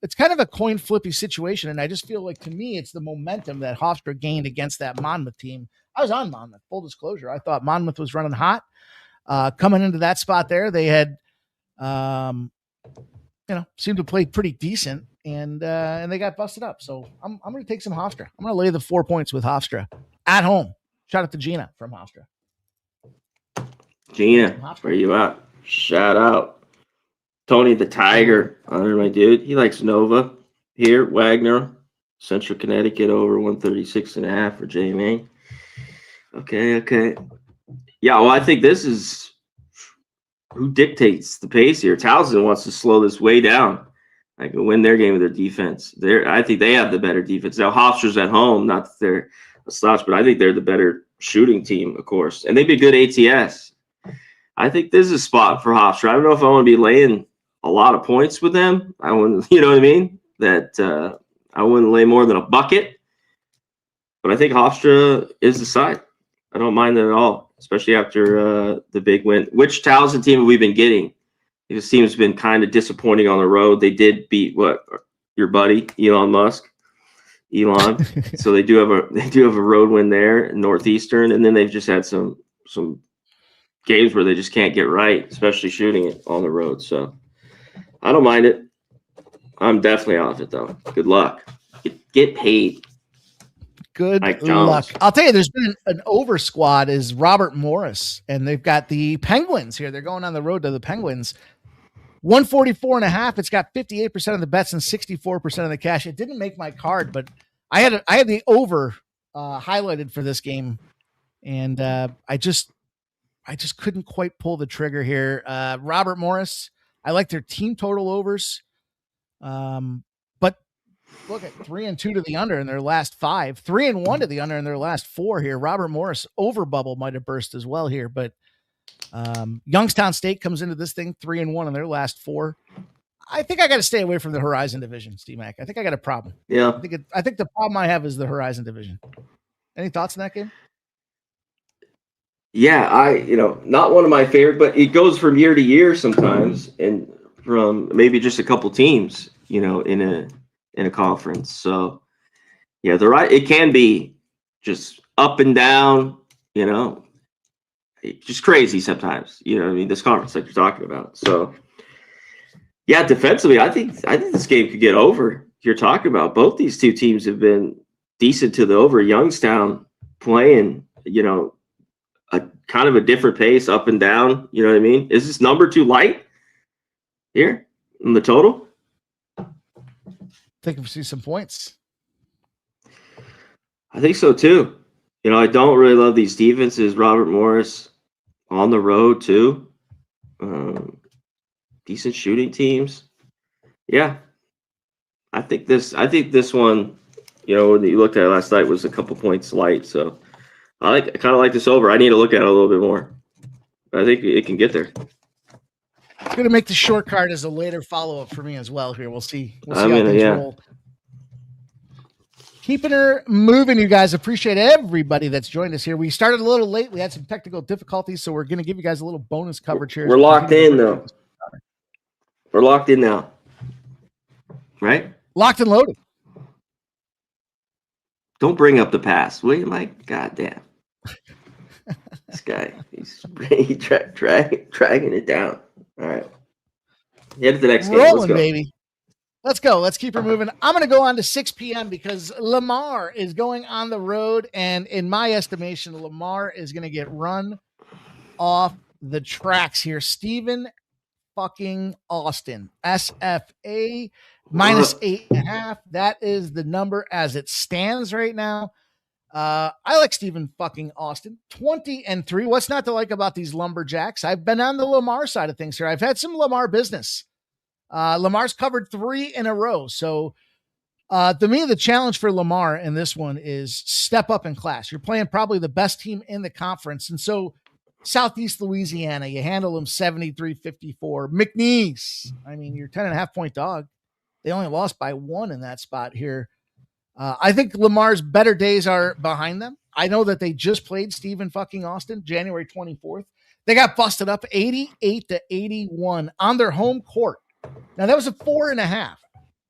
it's kind of a coin flippy situation. And I just feel like, to me, it's the momentum that Hofstra gained against that Monmouth team. I was on Monmouth, full disclosure. I thought Monmouth was running hot. Coming into that spot there, they had, seemed to play pretty decent, and they got busted up. So I'm going to take some Hofstra. I'm going to lay the 4 points with Hofstra at home. Shout out to Gina from Hofstra. Gina, where you at? Shout out. Tony the Tiger, honor my dude. He likes Nova here. Wagner, Central Connecticut over 136.5 for JMA. Okay. Yeah, well, I think this is who dictates the pace here. Towson wants to slow this way down, like win their game with their defense. I think they have the better defense. Now, Hofstra's at home, not that they're a slouch, but I think they're the better shooting team, of course. And they'd be good ATS. I think this is a spot for Hofstra. I don't know if I want to be laying a lot of points with them. I wouldn't, you know what I mean? That I wouldn't lay more than a bucket. But I think Hofstra is the side. I don't mind that at all, especially after the big win. Which Towson team have we been getting? This team's been kind of disappointing on the road. They did beat your buddy Elon Musk. So they do have a road win there in Northeastern, and then they've just had some games where they just can't get right, especially shooting it on the road. So I don't mind it. I'm definitely off it though. Good luck. Get paid. Good luck. I'll tell you, there's been an over squad is Robert Morris, and they've got the Penguins here. They're going on the road to the Penguins. 144.5. It's got 58% of the bets and 64% of the cash. It didn't make my card, but I had the over highlighted for this game, and I just couldn't quite pull the trigger here. Robert Morris, I like their team total overs. But look at 3-2 to the under in their last 5, 3-1 to the under in their last 4 here. Robert Morris over bubble might have burst as well here, but Youngstown State comes into this thing 3-1 in their last 4. I think I got to stay away from the Horizon Division, Steve Mac. I think I got a problem. Yeah. I think the problem I have is the Horizon Division. Any thoughts on that game? Yeah, not one of my favorite, but it goes from year to year sometimes, and from maybe just a couple teams, in a conference. So yeah, it can be just up and down, just crazy sometimes. This conference that you're talking about. So yeah, defensively, I think this game could get over. You're talking about both these two teams have been decent to the over. Youngstown playing, a kind of a different pace up and down. You know what I mean? Is this number too light here in the total? I think we see some points. I think so too. I don't really love these defenses. Robert Morris on the road too. Decent shooting teams. Yeah. I think this one, when you looked at it last night, was a couple points light. So I kind of like this over. I need to look at it a little bit more. I think it can get there. It's going to make the short card as a later follow-up for me as well here. We'll see. How things roll. Keeping her moving, you guys. Appreciate everybody that's joined us here. We started a little late. We had some technical difficulties, so we're going to give you guys a little bonus coverage here. We're locked in, though. We're locked in now. Right? Locked and loaded. Don't bring up the past, will you, Mike? Goddamn. This guy, he's dragging it down. All right. Head to the next game. Rolling, baby. Let's go. Let's keep her moving. I'm going to go on to 6 p.m. because Lamar is going on the road. And in my estimation, Lamar is going to get run off the tracks here. Stephen fucking Austin. SFA minus 8.5. That is the number as it stands right now. I like Stephen fucking Austin. 20-3. What's not to like about these Lumberjacks? I've been on the Lamar side of things here. I've had some Lamar business. Lamar's covered 3 in a row. So to me, the challenge for Lamar in this one is step up in class. You're playing probably the best team in the conference. And so Southeast Louisiana, you handle them 73-54. McNeese, I mean, you're 10.5 point dog. They only lost by 1 in that spot here. I think Lamar's better days are behind them. I know that they just played Stephen fucking Austin, January 24th. They got busted up 88-81 on their home court. Now, that was a 4.5.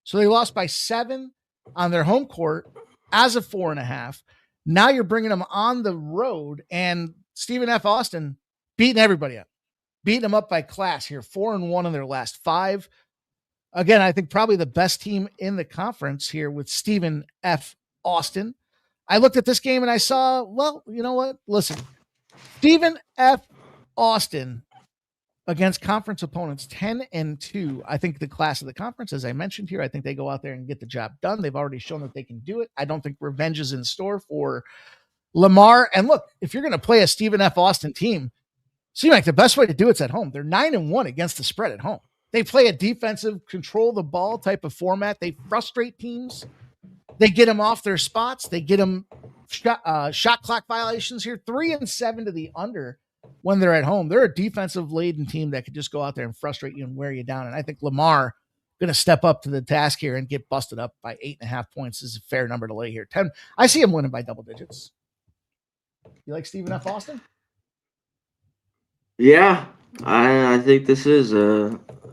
So they lost by 7 on their home court as a 4.5. Now you're bringing them on the road, and Stephen F. Austin beating everybody up, beating them up by class here, 4-1 in their last 5. Again, I think probably the best team in the conference here with Stephen F. Austin. I looked at this game and I saw, well, you know what? Listen, Stephen F. Austin against conference opponents, 10-2. I think the class of the conference, as I mentioned here, I think they go out there and get the job done. They've already shown that they can do it. I don't think revenge is in store for Lamar. And look, if you're going to play a Stephen F. Austin team, seems like the best way to do it's at home. They're 9-1 against the spread at home. They play a defensive, control the ball type of format. They frustrate teams. They get them off their spots. They get them shot clock violations here. 3-7 to the under when they're at home. They're a defensive laden team that could just go out there and frustrate you and wear you down. And I think Lamar going to step up to the task here and get busted up by 8.5 points is a fair number to lay here. 10. I see him winning by double digits. You like Stephen F. Austin? Yeah, I think this is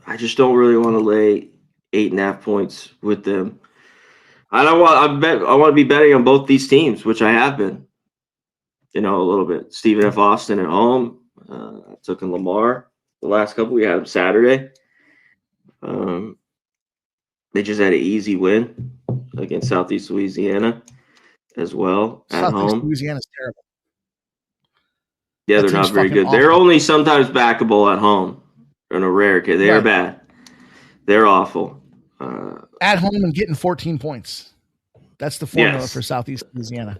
I just don't really want to lay 8.5 points with them. I want to be betting on both these teams, which I have been. You know, a little bit. Stephen F. Austin at home. I took in Lamar the last couple. We had him Saturday. They just had an easy win against Southeast Louisiana as well at home. Southeast Louisiana's terrible. Yeah, they're not very good. Awful. They're only sometimes backable at home in a rare case. They are bad. They're awful. At home and getting 14 points. That's the formula for Southeast Louisiana.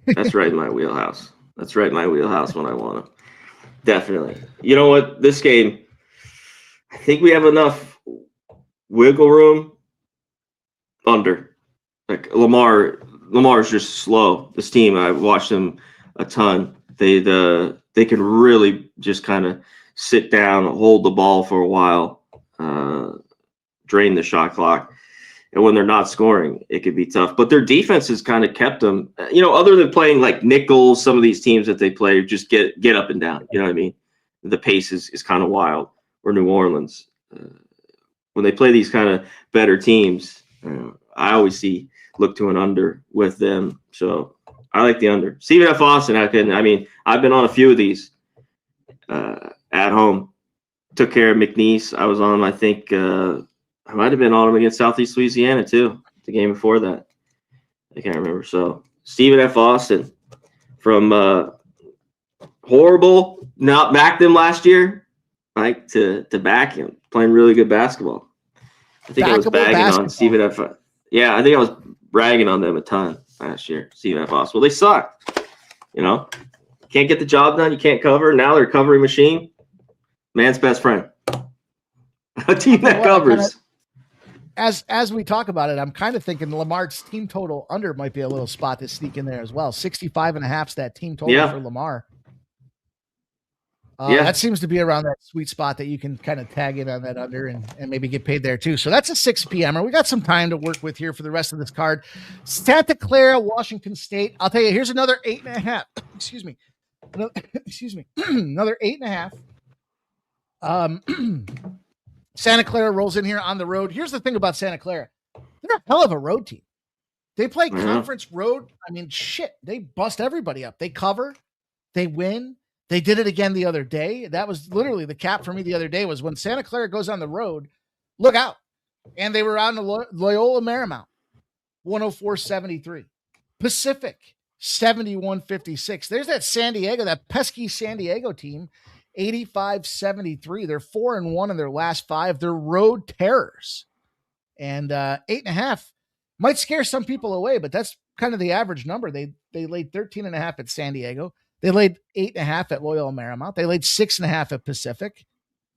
That's right in my wheelhouse. That's right in my wheelhouse when I want them. Definitely. You know what? This game, I think we have enough wiggle room under. Like Lamar's just slow. This team, I've watched them a ton. They can really just kind of sit down, hold the ball for a while, drain the shot clock. And when they're not scoring, it could be tough. But their defense has kind of kept them, you know, other than playing like Nichols, some of these teams that they play just get up and down. You know what I mean? The pace is kind of wild. Or New Orleans. When they play these kind of better teams, I always look to an under with them. So I like the under. Stephen F. Austin, I've been on a few of these at home. Took care of McNeese. I was on them, I think, I might have been on them against Southeast Louisiana, too, the game before that. I can't remember. So Stephen F. Austin from horrible, not back them last year, like to back him, playing really good basketball. I think I was bagging on Stephen F. Yeah, I think I was bragging on them a ton last year, Stephen F. Austin. Well, they suck. You know, can't get the job done. You can't cover. Now they're a covering machine. Man's best friend. A team that covers. As we talk about it, I'm kind of thinking Lamar's team total under might be a little spot to sneak in there as well. 65.5 is that team total for Lamar. That seems to be around that sweet spot that you can kind of tag in on that under and maybe get paid there too. So that's a 6 p.m. We got some time to work with here for the rest of this card. Santa Clara, Washington State. I'll tell you, here's another 8.5. Excuse me. Another 8.5. Santa Clara rolls in here on the road. Here's the thing about Santa Clara. They're a hell of a road team. They play conference road. I mean, shit, they bust everybody up. They cover, they win. They did it again the other day. That was literally the cap for me the other day was when Santa Clara goes on the road, look out. And they were on the Loyola Marymount, 104.73. Pacific, 71.56. There's that San Diego, that pesky San Diego team, 85.73. They're 4-1 in their last 5. They're road terrors. And 8.5 might scare some people away, but that's kind of the average number. They laid 13.5 at San Diego. They laid 8.5 at Loyola Marymount. They laid 6.5 at Pacific.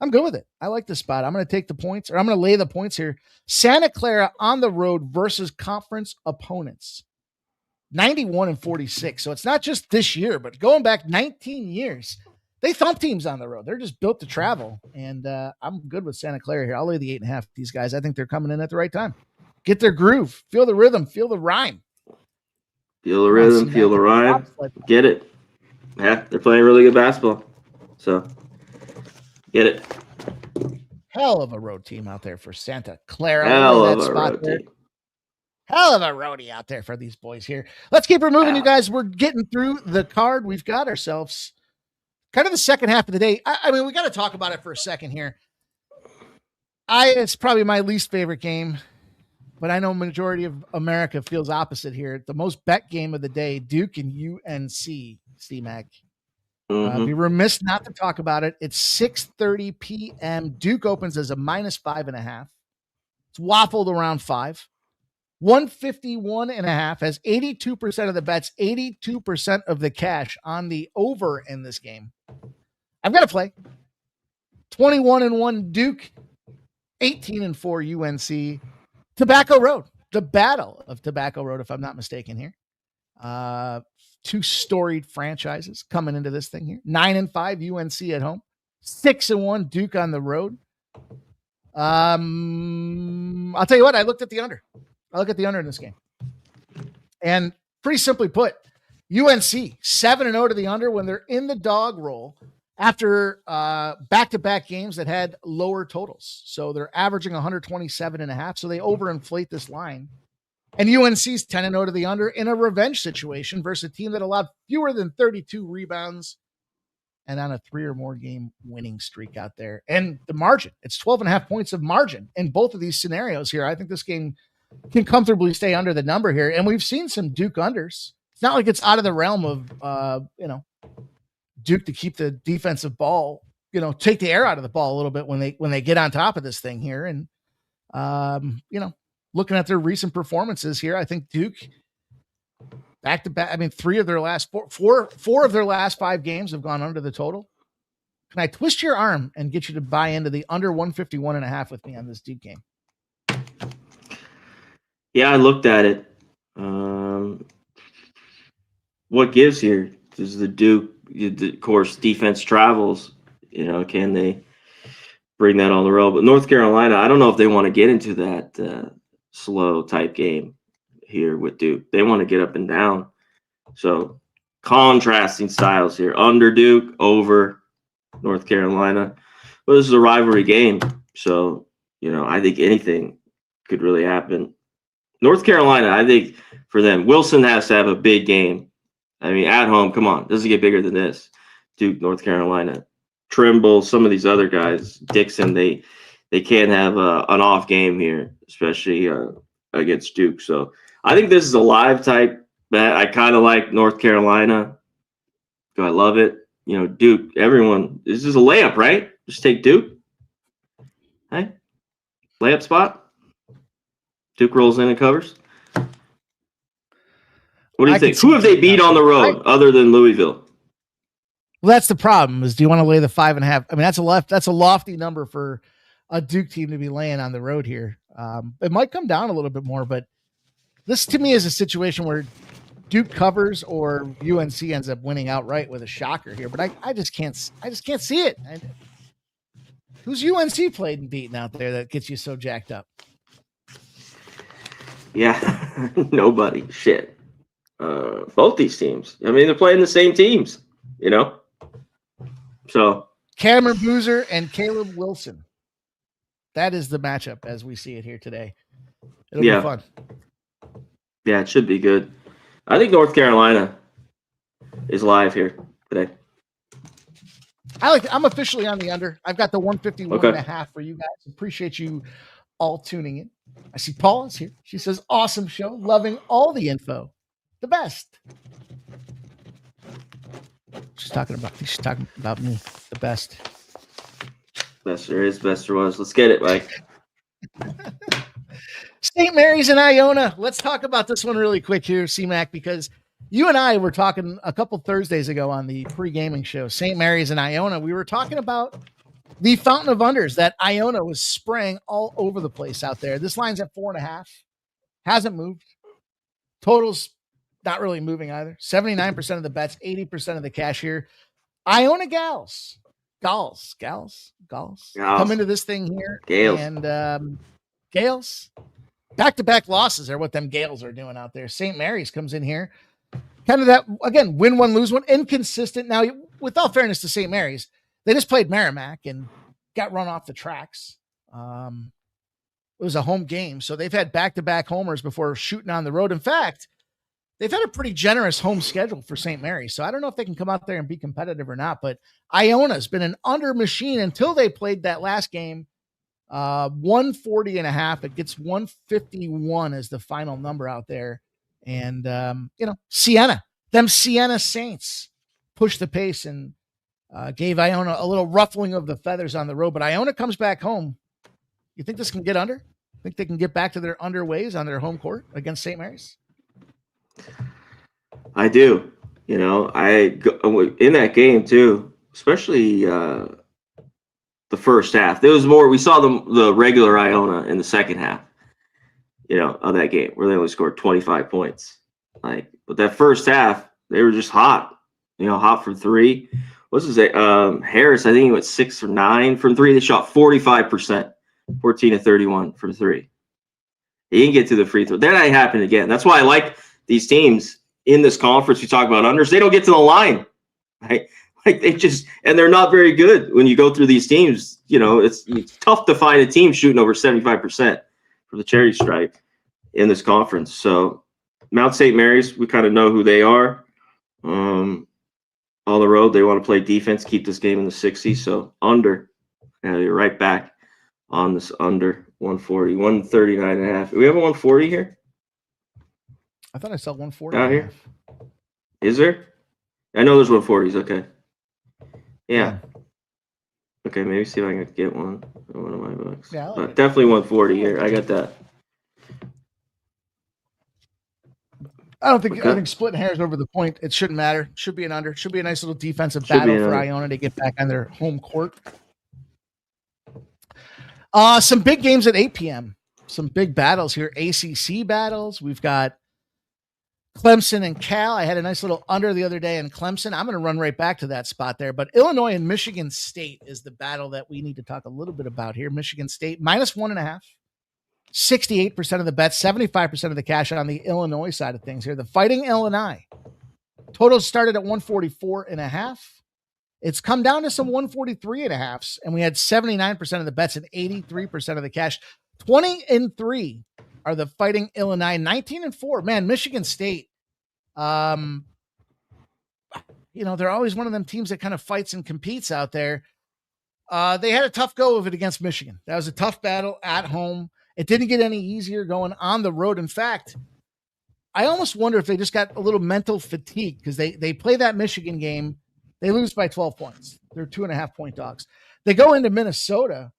I'm good with it. I like the spot. I'm going to take the points, or I'm going to lay the points here. Santa Clara on the road versus conference opponents. 91-46. So it's not just this year, but going back 19 years, they thump teams on the road. They're just built to travel. And I'm good with Santa Clara here. I'll lay the 8.5. These guys, I think they're coming in at the right time. Get their groove. Feel the rhythm. Feel the rhyme. Feel the rhythm. Feel the rhyme. Get it. Yeah, they're playing really good basketball. So, get it. Hell of a road team out there for Santa Clara. Hell of a road team. Hell of a roadie out there for these boys here. Let's keep her moving, you guys. We're getting through the card. We've got ourselves kind of the second half of the day. I mean, we got to talk about it for a second here. It's probably my least favorite game, but I know majority of America feels opposite here. The most bet game of the day, Duke and UNC, C-Mac. Be remiss not to talk about it. It's 6:30 p.m. Duke opens as a -5.5. It's waffled around 5. 151.5 has 82% of the bets, 82% of the cash on the over in this game. I've got to play 21-1 Duke, 18-4 UNC. Tobacco Road, the battle of Tobacco Road, if I'm not mistaken here. 2 storied franchises coming into this thing here. 9-5 UNC at home, 6-1 Duke on the road. I'll tell you what, I looked at the under. I look at the under in this game. And pretty simply put, UNC 7-0 to the under when they're in the dog roll after back-to-back games that had lower totals. So they're averaging 127.5. So they overinflate this line. And UNC's 10-0 to the under in a revenge situation versus a team that allowed fewer than 32 rebounds and on a 3 or more game winning streak out there. And the margin, it's 12.5 points of margin in both of these scenarios here. I think this game can comfortably stay under the number here. And we've seen some Duke unders. It's not like it's out of the realm of, Duke to keep the defensive ball, take the air out of the ball a little bit when they get on top of this thing here. And, looking at their recent performances here, I think Duke back to back. I mean, 3 of their last four of their last 5 games have gone under the total. Can I twist your arm and get you to buy into the under 151.5 with me on this Duke game? Yeah, I looked at it. What gives here? Does the Duke, of course, defense travels? Can they bring that on the road? But North Carolina, I don't know if they want to get into that slow type game here with Duke. They want to get up and down. So contrasting styles here. Under Duke, over North Carolina. Well, this is a rivalry game. So, I think anything could really happen. North Carolina, I think for them, Wilson has to have a big game. I mean, at home, come on. Doesn't get bigger than this. Duke, North Carolina. Trimble, some of these other guys, Dixon, they can't have an off game here, especially against Duke. So I think this is a live type bet. I kind of like North Carolina. I love it. Duke, everyone, this is a layup, right? Just take Duke. Hey, layup spot. Duke rolls in and covers. What do you think? Who have they beat on the road other than Louisville? Well, that's the problem. Is do you want to lay the 5.5? I mean, that's a lofty number for a Duke team to be laying on the road here. It might come down a little bit more, but this to me is a situation where Duke covers or UNC ends up winning outright with a shocker here, but I just can't see it. Who's UNC played and beaten out there that gets you so jacked up? Yeah, nobody. Shit. Both these teams. I mean, they're playing the same teams, you know? So Cameron Boozer and Caleb Wilson. That is the matchup as we see it here today. It'll be fun. Yeah, it should be good. I think North Carolina is live here today. I'm officially on the under. I've got the 151.5 for you guys. Appreciate you all tuning in. I see Paula's here. She says, awesome show. Loving all the info. The best. She's talking about me. The best. Best there is, best there was. Let's get it, Mike. St. Mary's and Iona. Let's talk about this one really quick here, C-Mac, because you and I were talking a couple Thursdays ago on the pre-gaming show, St. Mary's and Iona. We were talking about the fountain of unders that Iona was spraying all over the place out there. This line's at 4.5. Hasn't moved. Totals not really moving either. 79% of the bets, 80% of the cash here. Iona gals come into this thing here. Gales. And Gales. Back-to-back losses are what them Gales are doing out there. St. Mary's comes in here. Kind of that, again, win one, lose one. Inconsistent. Now, with all fairness to St. Mary's, they just played Merrimack and got run off the tracks. It was a home game, so they've had back-to-back homers before shooting on the road. In fact, they've had a pretty generous home schedule for St. Mary's, so I don't know if they can come out there and be competitive or not, but Iona's been an under machine until they played that last game. 140.5. It gets 151 as the final number out there. And, Siena Saints pushed the pace and gave Iona a little ruffling of the feathers on the road, but Iona comes back home. You think this can get under? Think they can get back to their under ways on their home court against St. Mary's? I do. You know, in that game too, especially the first half. There was more. We saw the regular Iona in the second half, of that game where they only scored 25 points. But that first half, they were just hot. Hot from three. What's his name? Harris, I think he went 6 or 9 from three. They shot 45%, 14 to 31 from three. He didn't get to the free throw. That ain't happened again. That's why I like these teams in this conference. We talk about unders. They don't get to the line, right? And they're not very good when you go through these teams. It's tough to find a team shooting over 75% for the charity stripe in this conference. So Mount St. Mary's, we kind of know who they are. On the road, they want to play defense, keep this game in the 60s. So under, you're right back on this under 140, 139.5. Do we have a 140 here? I thought I saw 140 out here. Is there? I know there's 140s. Okay. Yeah. Okay, maybe see if I can get one of my books. Yeah, definitely 140 here. I got that. I think splitting hairs over the point. It shouldn't matter. Should be an under. Should be a nice little defensive battle for Iona to get back on their home court. Some big games at 8 p.m. Some big battles here. ACC battles. We've got Clemson and Cal. I had a nice little under the other day in Clemson. I'm going to run right back to that spot there. But Illinois and Michigan State is the battle that we need to talk a little bit about here. Michigan State -1.5. 68% of the bets, 75% of the cash on the Illinois side of things here. The Fighting Illini. Total started at 144.5. It's come down to some 143.5s, and we had 79% of the bets and 83% of the cash. 20-3 are the Fighting Illini. 19-4. Man, Michigan State. They're always one of them teams that kind of fights and competes out there. They had a tough go of it against Michigan. That was a tough battle at home. It didn't get any easier going on the road. In fact, I almost wonder if they just got a little mental fatigue because they play that Michigan game. They lose by 12 points. They're 2.5-point dogs. They go into Minnesota.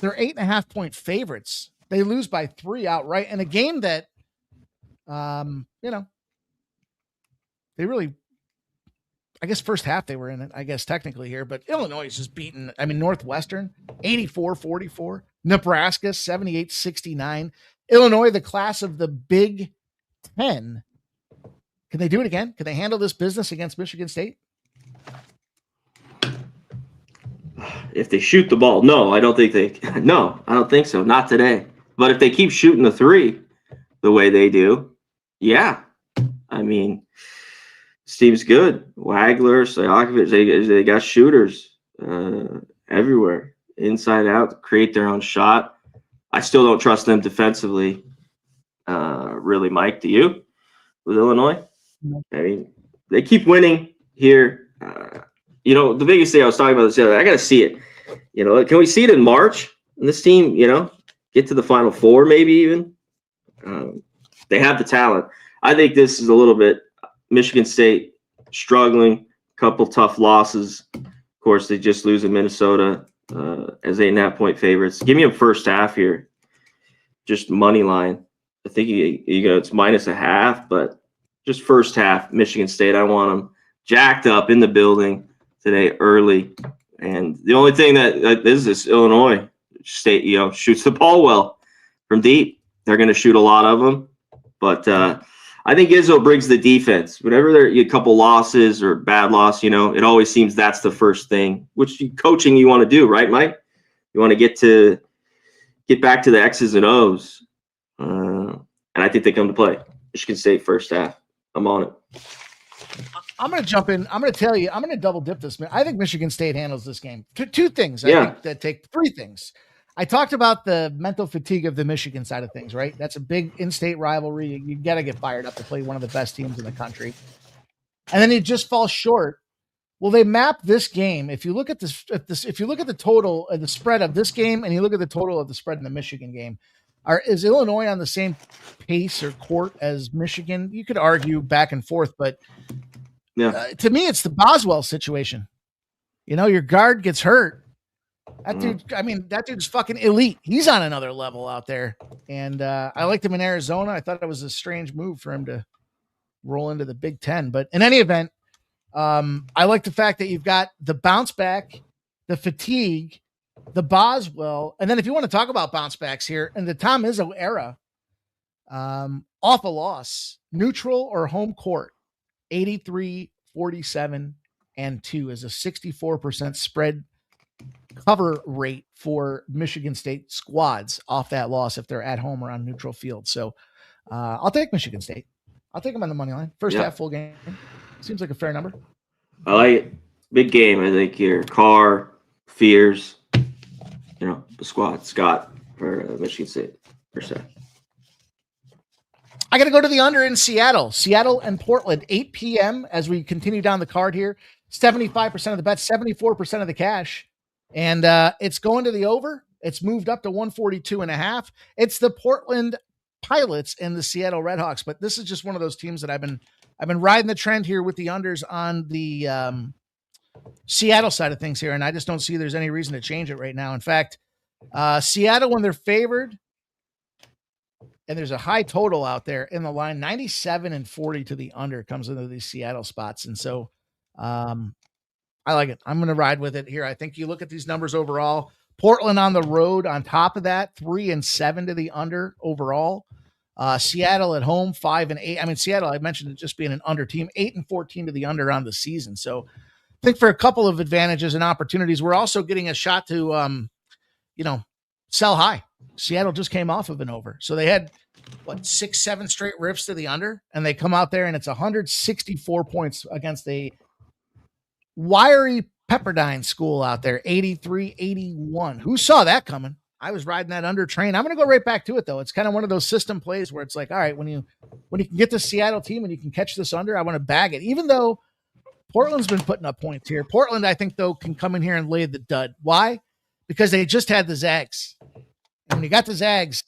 They're 8.5-point favorites. They lose by 3 outright in a game that, they really, I guess first half they were in it, I guess technically here, but Illinois is just beating, Northwestern 84-44, Nebraska 78-69, Illinois, the class of the Big Ten, Can they do it again? Can they handle this business against Michigan State? If they shoot the ball, no, I don't think they. No, I don't think so. Not today. But if they keep shooting the three the way they do, yeah. I mean, this team's good. Wagler, Stojakovic, they got shooters everywhere, inside out, create their own shot. I still don't trust them defensively. Really, Mike, do you with Illinois? No. I mean, they keep winning here. The biggest thing I was talking about this other, I got to see it. Can we see it in March? And this team, get to the Final Four, maybe even. They have the talent. I think this is a little bit Michigan State struggling, couple tough losses. Of course, they just lose in Minnesota as 8.5-point favorites. Give me a first half here, just money line. I think it's -0.5, but just first half, Michigan State. I want them jacked up in the building today early. And the only thing that is this Illinois State, shoots the ball well from deep. They're going to shoot a lot of them. But I think Izzo brings the defense. Whenever there are a couple losses or bad loss, it always seems that's the first thing, which coaching you want to do, right, Mike? You want to get back to the X's and O's. And I think they come to play. Michigan State first half. I'm on it. I'm going to jump in. I'm going to tell you, I'm going to double dip this. I think Michigan State handles this game. Two things. I think that take three things. I talked about the mental fatigue of the Michigan side of things, right? That's a big in-state rivalry. You got to get fired up to play one of the best teams in the country. And then it just falls short. Well, they map this game. If you look at if you look at the total of the spread of this game and you look at the total of the spread in the Michigan game, is Illinois on the same pace or court as Michigan? You could argue back and forth, but to me, it's the Boswell situation. Your guard gets hurt. That dude, that dude's fucking elite. He's on another level out there. And I liked him in Arizona. I thought it was a strange move for him to roll into the Big Ten. But in any event, I like the fact that you've got the bounce back, the fatigue, the Boswell. And then if you want to talk about bounce backs here, in the Tom Izzo era, off a loss, neutral or home court, 83, 47, and 2 is a 64% spread cover rate for Michigan State squads off that loss if they're at home or on neutral field. So I'll take Michigan State. I'll take them on the money line. First half full game. Seems like a fair number. I like it. Big game, I think, here. Carr, Fears, the squad. Scott for Michigan State. First half. I got to go to the under in Seattle. Seattle and Portland, 8 p.m. as we continue down the card here. 75% of the bets, 74% of the cash. And it's going to the over. It's moved up to 142.5. It's the Portland Pilots and the Seattle Redhawks. But this is just one of those teams that I've been riding the trend here with the unders on the Seattle side of things here. And I just don't see there's any reason to change it right now. In fact, Seattle, when they're favored, and there's a high total out there in the line, 97-40 to the under comes into these Seattle spots. And so I like it. I'm going to ride with it here. I think you look at these numbers overall, Portland on the road on top of that, 3-7 to the under overall. Seattle at home, 5-8. I mean, Seattle, I mentioned it just being an under team, 8-14 to the under on the season. So I think for a couple of advantages and opportunities, we're also getting a shot to, sell high. Seattle just came off of an over. So they had 6-7 straight riffs to the under, and they come out there and it's 164 points against a wiry Pepperdine school out there, 83-81. Who saw that coming? I was riding that under train. I'm going to go right back to it though. It's kind of one of those system plays where it's like, all right, when you can get the Seattle team and you can catch this under, I want to bag it. Even though Portland's been putting up points here. Portland, I think though, can come in here and lay the dud. Why? Because they just had the Zags. And when you got the Zags,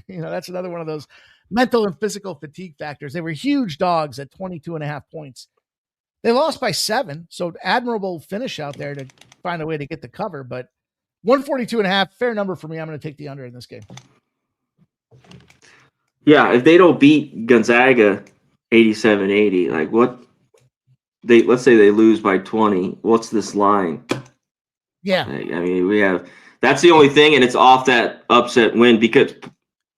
that's another one of those mental and physical fatigue factors. They were huge dogs at 22.5 points. They lost by 7, so admirable finish out there to find a way to get the cover. But 142.5, fair number for me. I'm going to take the under in this game. Yeah, if they don't beat Gonzaga 87-80, like what? Let's say they lose by 20. What's this line? Yeah, I mean, we have. That's the only thing, and it's off that upset win because,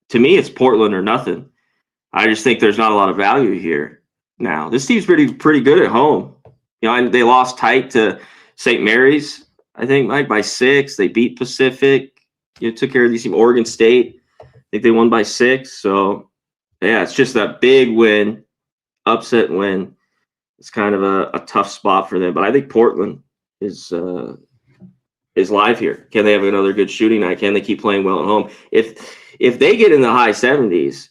to me, it's Portland or nothing. I just think there's not a lot of value here. now. This team's pretty good at home. They lost tight to St. Mary's, I think, Mike, by 6. They beat Pacific. Took care of these teams. Oregon State, I think they won by 6. So, yeah, it's just that big win, upset win. It's kind of a tough spot for them. But I think Portland is live here. Can they have another good shooting night? Can they keep playing well at home? If they get in the high 70s,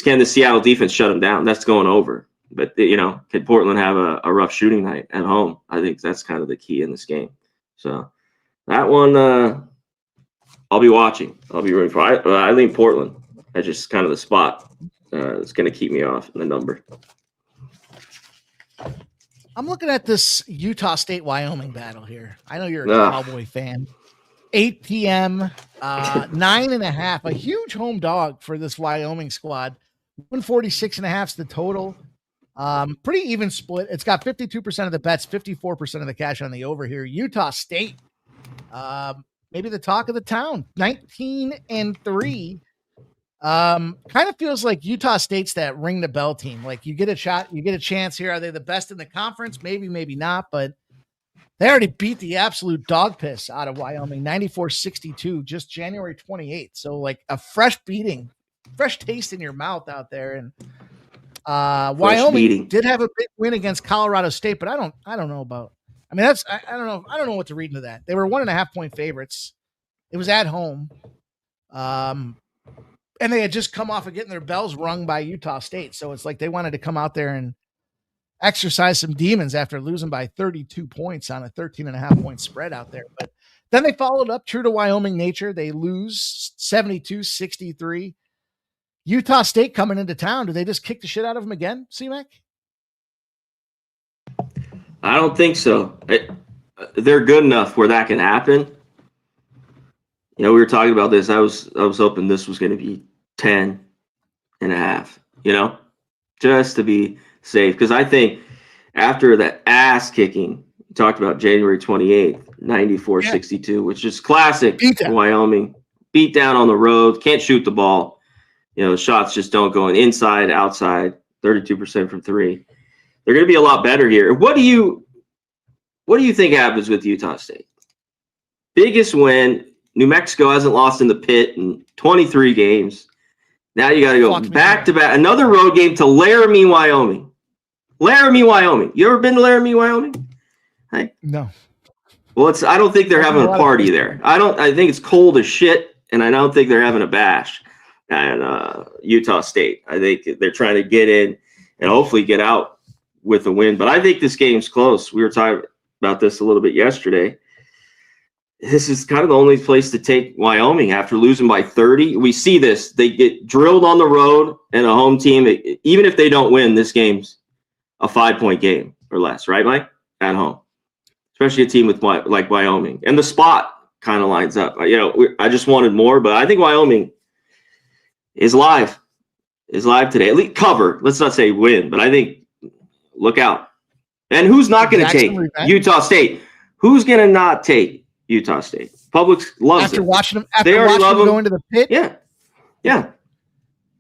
can the Seattle defense shut them down? That's going over. But, can Portland have a rough shooting night at home? I think that's kind of the key in this game. So that one, I'll be watching. I'll be rooting for. I lean Portland. That's just kind of the spot that's going to keep me off in the number. I'm looking at this Utah State-Wyoming battle here. I know you're a Cowboy fan. 8 p.m., 9.5, a huge home dog for this Wyoming squad. 146.5 is the total. Pretty even split. It's got 52% of the bets, 54% of the cash on the over here. Utah State, maybe the talk of the town, 19-3. Kind of feels like Utah State's that ring the bell team. Like you get a shot, you get a chance here. Are they the best in the conference? Maybe, maybe not, but they already beat the absolute dog piss out of Wyoming, 94-62, just January 28th. So like a fresh beating, fresh taste in your mouth out there. And Wyoming did have a big win against Colorado State, but I don't know about. I mean, I don't know what to read into that. They were 1.5 point favorites. It was at home. And they had just come off of getting their bells rung by Utah State. So it's like they wanted to come out there and exercise some demons after losing by 32 points on a 13.5 point spread out there. But then they followed up true to Wyoming nature. They lose 72-63. Utah State coming into town. Do they just kick the shit out of them again, C-Mac? I don't think so. They're good enough where that can happen. We were talking about this. I was hoping this was going to be 10.5, just to be safe. Because I think after the ass kicking, you talked about January 28th, 94-62, which is classic Wyoming. Beat down on the road, can't shoot the ball. Shots just don't go in, inside, outside, 32% from 3. They're going to be a lot better here. What do you think happens with Utah State? Biggest win. New Mexico hasn't lost in the pit in 23 games. Now you got to go back to back. Another road game to Laramie, Wyoming. Laramie, Wyoming. You ever been to Laramie, Wyoming? Hey? No. Well, I don't think they're having a party there. I think it's cold as shit, and I don't think they're having a bash at Utah State. I think they're trying to get in and hopefully get out with a win. But I think this game's close. We were talking about this a little bit yesterday. This is kind of the only place to take Wyoming after losing by 30. We see this. They get drilled on the road and a home team. Even if they don't win, this game's a 5-point game or less, right, Mike? At home. Especially a team with like Wyoming. And the spot kind of lines up. I just wanted more, but I think Wyoming is live. Is live today. At least cover. Let's not say win, but I think look out. And who's not going to take Utah State? Who's going to not take Utah State? Publix loves after it. Watching them, after they already love them going to the pit. Yeah.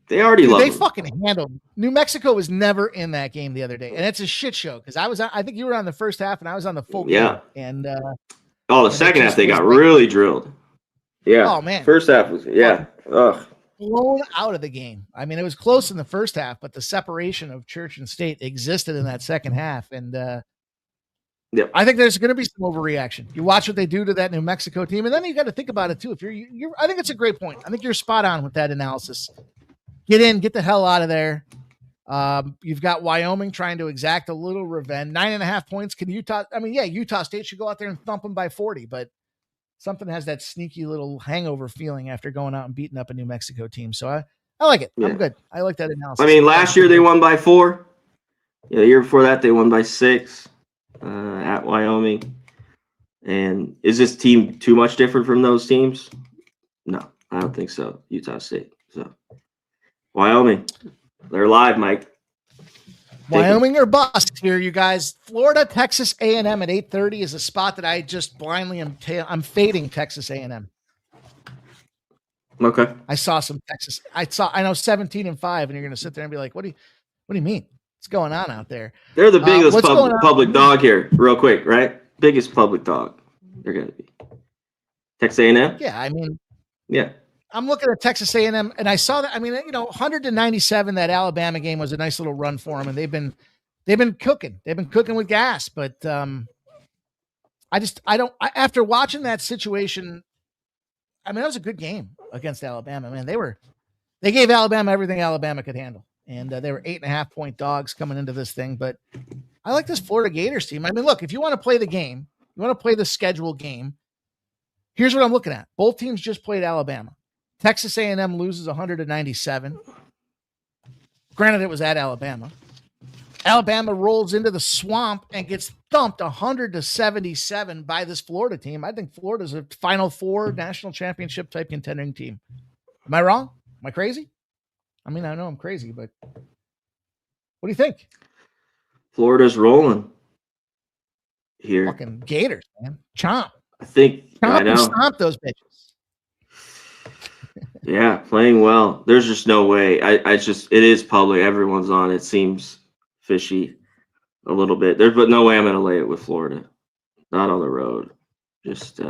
They already love them. They fucking handled. New Mexico was never in that game the other day, and it's a shit show because I think you were on the first half and I was on the full game. And the second half they got really drilled. Yeah. Oh man. First half was blown out of the game. I mean, it was close in the first half, but the separation of church and state existed in that second half, and I think there's going to be some overreaction. You watch what they do to that New Mexico team, and then you got to think about it too. If you're, I think it's a great point. I think you're spot on with that analysis. Get the hell out of there. You've got Wyoming trying to exact a little revenge. 9.5 points. Utah State should go out there and thump them by 40, but something has that sneaky little hangover feeling after going out and beating up a New Mexico team. So I like it. Yeah. I'm good. I like that analysis. I mean, last year they won by 4. The year before that they won by 6. At Wyoming. And is this team too much different from those teams? No, I don't think so. Utah State. So Wyoming, they're live, Mike. Wyoming or bust here, you guys. Florida, Texas A&M at 8:30 is a spot that I just blindly I'm fading Texas A&M. Okay. I saw some Texas. I know 17-5, and you're going to sit there and be like, what What do you mean? What's going on out there? They're the biggest what's going on? public dog here, real quick, right? Biggest public dog. They're going to be. Texas A&M? Yeah, I mean, Yeah. I'm looking at Texas A&M, and I saw that. I mean, 100-97. That Alabama game was a nice little run for them, and they've been cooking. They've been cooking with gas. But after watching that situation, I mean, that was a good game against Alabama. Man, they gave Alabama everything Alabama could handle, and they were 8.5-point dogs coming into this thing. But I like this Florida Gators team. I mean, look, if you want to play the game, you want to play the schedule game. Here's what I'm looking at. Both teams just played Alabama. Texas A&M loses 100-97. Granted, it was at Alabama. Alabama rolls into the swamp and gets thumped 100-77 by this Florida team. I think Florida's a Final Four national championship type contending team. Am I wrong? Am I crazy? I mean, I know I'm crazy, but what do you think? Florida's rolling here. Fucking Gators, man. Chomp. I know. Stomp those bitches. Yeah, playing well. There's just no way. It is public. Everyone's on. It seems fishy a little bit. But no way I'm going to lay it with Florida. Not on the road. Just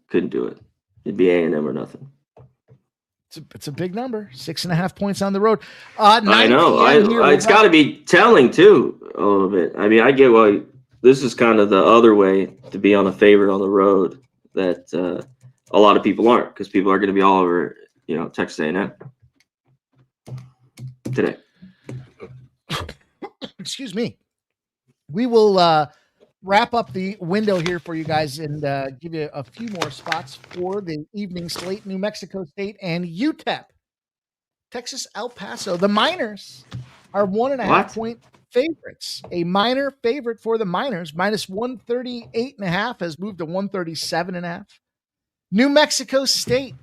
couldn't do it. It'd be A&M or nothing. It's a big number. 6.5 points on the road. I know. It's got to be telling too a little bit. I mean, I get why this is kind of the other way to be on a favorite on the road that a lot of people aren't, because people are going to be all over, Texas A&M today. Excuse me. We will wrap up the window here for you guys and give you a few more spots for the evening slate. New Mexico State and UTEP. Texas El Paso. The Miners are 1.5-point favorites. A minor favorite for the Miners, minus 138.5 has moved to 137.5. New Mexico State.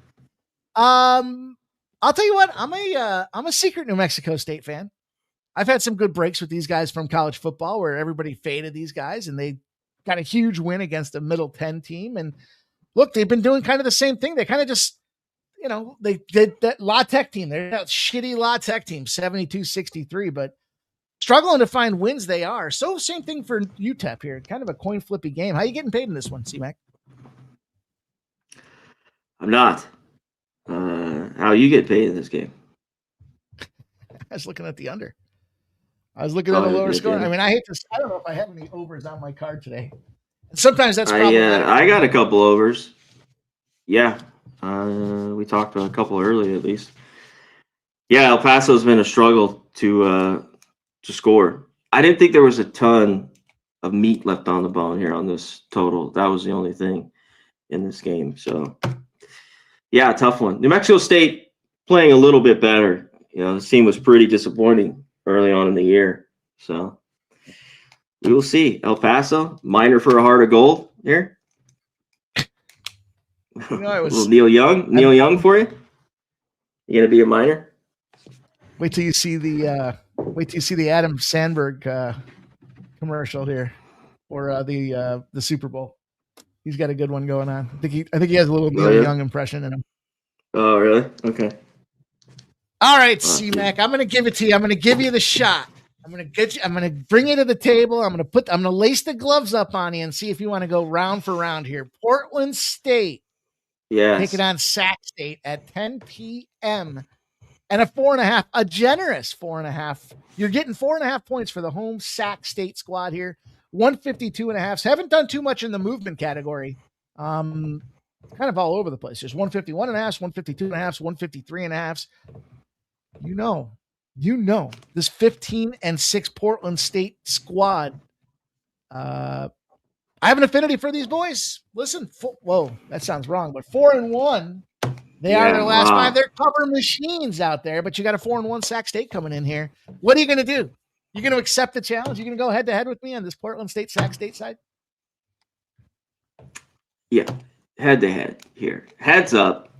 I'll tell you what, I'm a secret New Mexico State fan. I've had some good breaks with these guys from college football where everybody faded these guys and they got a huge win against a middle 10 team. And look, they've been doing kind of the same thing. They kind of just, they did that La Tech team. They're that shitty La Tech team, 72-63, but struggling to find wins they are. So same thing for UTEP here. Kind of a coin flippy game. How you getting paid in this one, C-Mac? I'm not. How you get paid in this game? I was looking at the under. I was looking at a lower score. I mean, I don't know if I have any overs on my card today. And sometimes that's probably. I got a couple overs. Yeah. We talked about a couple early, at least. Yeah, El Paso's been a struggle to score. I didn't think there was a ton of meat left on the bone here on this total. That was the only thing in this game. So, yeah, tough one. New Mexico State playing a little bit better. This team was pretty disappointing early on in the year. So we will see. El Paso, minor for a heart of gold here. Little Neil Young for you. You gonna be a minor? Wait till you see the Adam Sandberg commercial here, or the Super Bowl. He's got a good one going on. I think he has a little Neil Young impression in him. Oh, really? Okay. All right, C-Mac, I'm going to give it to you. I'm going to give you the shot. I'm going to bring you to the table. I'm going to lace the gloves up on you and see if you want to go round for round here. Portland State. Yes. Taking on Sac State at 10 p.m. and a 4.5, a generous 4.5. You're getting 4.5 points for the home Sac State squad here. 152.5. Haven't done too much in the movement category. Kind of all over the place. There's 151.5, 152.5, 153.5. You know this 15-6 Portland State squad. I have an affinity for these boys. Listen, whoa, that sounds wrong, but 4-1. They are their last 5. They're cover machines out there, but you got a 4-1 Sac State coming in here. What are you going to do? You're going to accept the challenge? You're going to go head to head with me on this Portland State Sac State side? Yeah, head to head here. Heads up.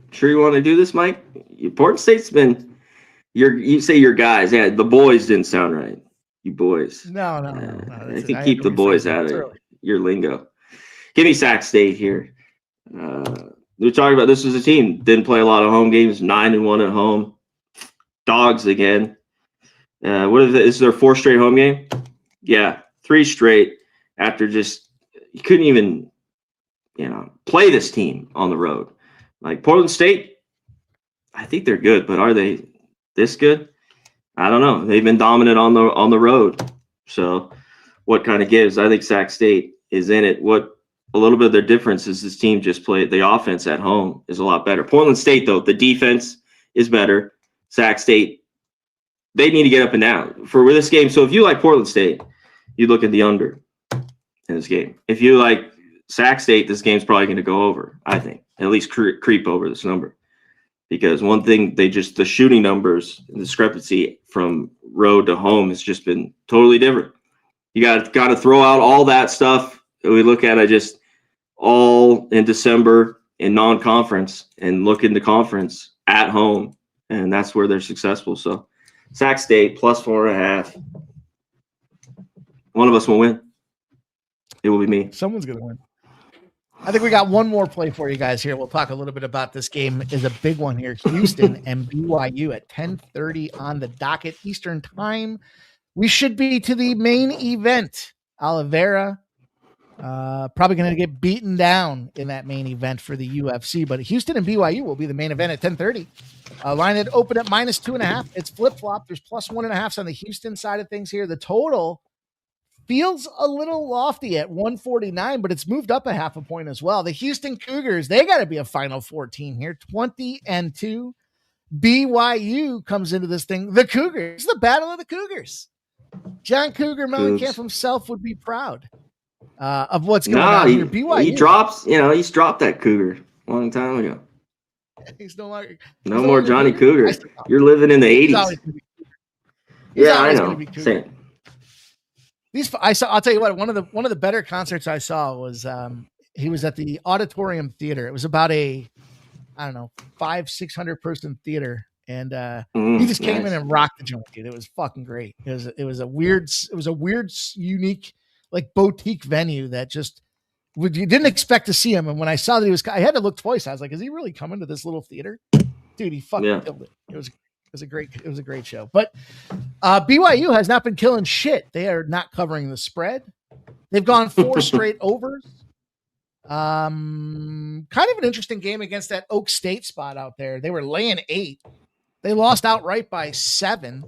Sure you want to do this, Mike? Portland State's been you say your guys. Yeah, the boys didn't sound right. You boys. No. I think keep the boys out of your lingo. Give me Sac State here. We're talking about this as a team. Didn't play a lot of home games. 9-1 at home. Dogs again. What is it? Is their 4th straight home game? Yeah, 3 straight after just you couldn't even, play this team on the road. Like Portland State, I think they're good, but are they this good? I don't know. They've been dominant on the road. So what kind of gives? I think Sac State is in it. What a little bit of their difference is this team just played the offense at home is a lot better. Portland State, though, the defense is better. Sac State, they need to get up and down for this game. So if you like Portland State, you look at the under in this game. If you like Sac State, this game's probably going to go over, I think, at least creep over this number. Because one thing, the shooting numbers, the discrepancy from road to home has just been totally different. You got to throw out all that stuff that we look at. I just all in December in non-conference and look into conference at home, and that's where they're successful. So Sac State plus 4.5. One of us will win. It will be me. Someone's going to win. I think we got one more play for you guys here. We'll talk a little bit about this game. Is a big one here. Houston and BYU at 10:30 on the docket Eastern time. We should be to the main event. Oliveira probably going to get beaten down in that main event for the UFC, but Houston and BYU will be the main event at 10:30. Line that open at -2.5. It's flip-flop. There's +1.5 on the Houston side of things here. The total feels a little lofty at 149, but it's moved up 0.5 point as well. The Houston Cougars, they got to be a Final Four team here, 20-2. BYU comes into this thing. The Cougars, it's the battle of the Cougars. John Cougar Mellencamp himself would be proud of what's going on here. BYU, he's dropped that Cougar a long time ago. He's no longer. No more Johnny Cougar. You're living in the 80s. Yeah, I know. Same. I'll tell you what, one of the better concerts I saw was he was at the Auditorium Theater. It was about a 500-600 person theater, and he just came in and rocked the joint, dude. It was fucking great. It was a weird, unique, like boutique venue that just you didn't expect to see him. And when I saw that I had to look twice. I was like, is he really coming to this little theater? Dude, he fucking killed it. It was a great show. But BYU has not been killing shit. They are not covering the spread. They've gone 4 straight overs. Kind of an interesting game against that Oak State spot out there. They were laying 8. They lost outright by 7.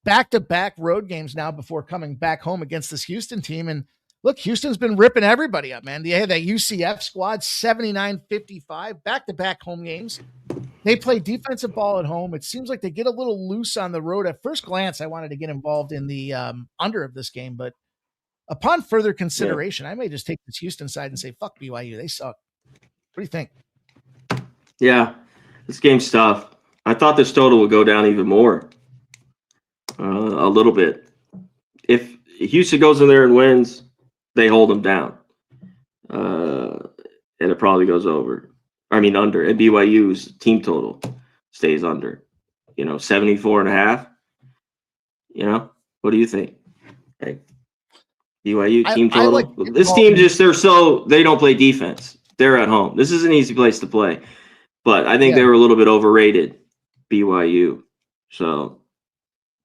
Back-to-back road games now before coming back home against this Houston team. And look, Houston's been ripping everybody up, man. They had that UCF squad, 79-55, back-to-back home games. They play defensive ball at home. It seems like they get a little loose on the road. At first glance, I wanted to get involved in the under of this game, but upon further consideration, I may just take this Houston side and say, fuck BYU. They suck. What do you think? Yeah, this game's tough. I thought this total would go down even more. A little bit. If Houston goes in there and wins, they hold them down. And it probably goes over. Under. And BYU's team total stays under. 74.5. What do you think? Hey, BYU team total. This team they don't play defense. They're at home. This is an easy place to play. But I think they were a little bit overrated, BYU. So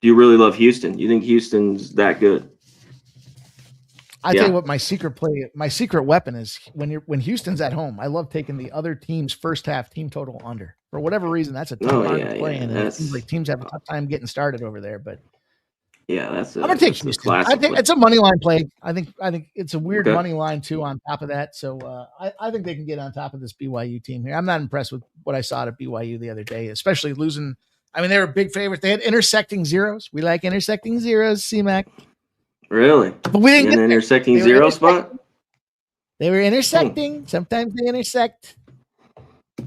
do you really love Houston? You think Houston's that good? Tell you what, my secret weapon is when Houston's at home. I love taking the other team's first half team total under. For whatever reason, that's a tough to play in. It seems like teams have a tough time getting started over there. But I'm gonna take Houston. I think it's a money line play. I think it's a weird money line too on top of that. So I think they can get on top of this BYU team here. I'm not impressed with what I saw at BYU the other day, especially losing. They were big favorites. They had intersecting zeros. We like intersecting zeros, C-Mac. Really? But we didn't get an intersecting zero spot? They were intersecting. Sometimes they intersect.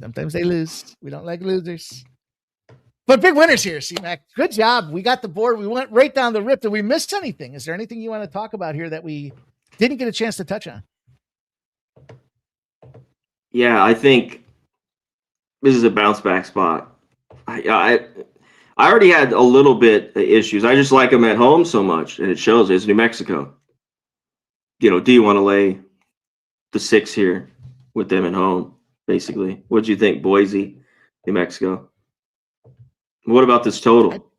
Sometimes they lose. We don't like losers. But big winners here, C-Mac. Good job. We got the board. We went right down the rip. Did we miss anything? Is there anything you want to talk about here that we didn't get a chance to touch on? Yeah, I think this is a bounce back spot. I already had a little bit of issues. I just like them at home so much, and it shows. It's New Mexico. Do you want to lay the 6 here with them at home, basically? What do you think, Boise, New Mexico? What about this total?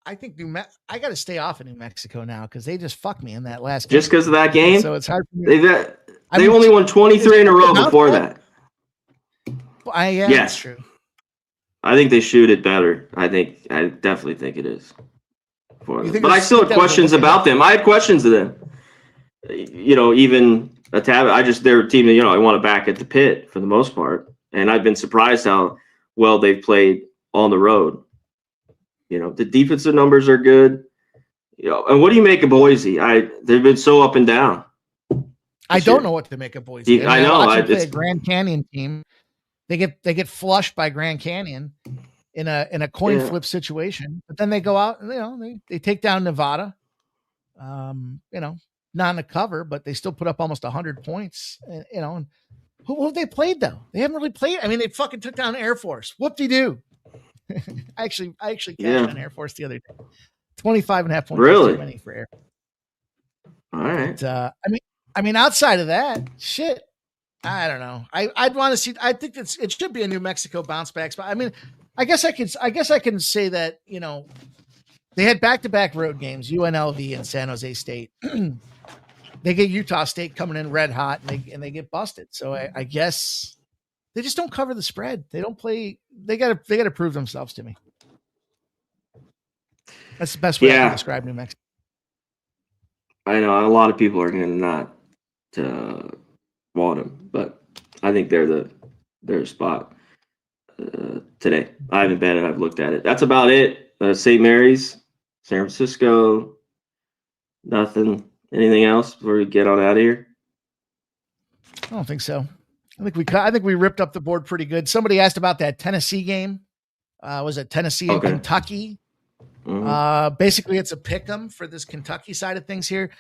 I think I got to stay off of New Mexico now because they just fucked me in that last Just because of that game? So it's hard for me. They only won 23 in a row before that. Yeah, yes. That's true. I think they shoot it better. I definitely think it is. But I still had questions about them. I had questions of them. Even a tab. They're a team that, I want to back at the pit for the most part. And I've been surprised how well they've played on the road. The defensive numbers are good. And what do you make of Boise? They've been so up and down. I don't know what to make of Boise. I know. It's a Grand Canyon team. They get flushed by Grand Canyon in a coin flip situation, but then they go out and they take down Nevada. Not in a cover, but they still put up almost 100 points. And who have they played though? They haven't really played. I mean, they fucking took down Air Force. Whoop-de-doo. I actually cashed on Air Force the other day. 25.5 points. Really? Too many for Air Force. All right. But, I mean, outside of that, shit. I don't know. I'd want to see. I think it should be a New Mexico bounce back spot. I mean, I guess I can say that they had back-to-back road games, UNLV and San Jose State. They get Utah State coming in red hot, and they get busted. So I guess they just don't cover the spread. They don't play. They gotta prove themselves to me. That's the best way I can describe New Mexico. I know a lot of people are going to not want them, but I think they're their spot today. I haven't bet it. I've looked at it. That's about it. St. Mary's, San Francisco, nothing. Anything else before we get on out of here? I don't think so. I think we ripped up the board pretty good. Somebody asked about that Tennessee game. Was it Tennessee and Kentucky? Mm-hmm. Basically, it's a pick 'em for this Kentucky side of things here.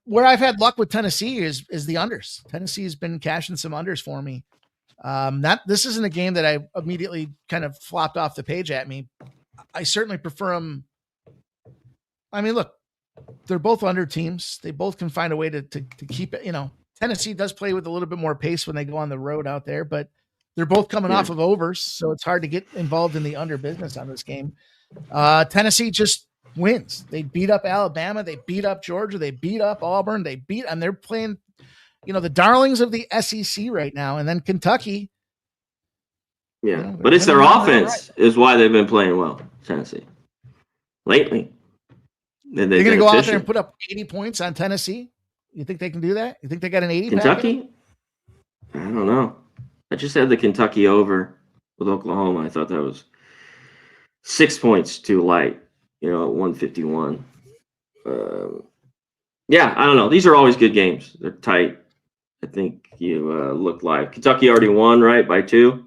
Where I've had luck with Tennessee is the unders. Tennessee has been cashing some unders for me. This isn't a game that I immediately kind of flopped off the page at me. I certainly prefer them. I mean, look, they're both under teams. They both can find a way to keep it. Tennessee does play with a little bit more pace when they go on the road out there, but they're both coming off of overs, so it's hard to get involved in the under business on this game. Tennessee just wins. They beat up Alabama. They beat up Georgia. They beat up Auburn. And they're playing, the darlings of the SEC right now. And then Kentucky. Yeah, but it's their offense is why they've been playing well, Tennessee, lately. They're going to go out there and put up 80 points on Tennessee? You think they can do that? You think they got an 80? Kentucky? I don't know. I just had the Kentucky over with Oklahoma. I thought that was 6 points too light, at 151. I don't know. These are always good games. They're tight. I think you look like Kentucky already won, right, by 2?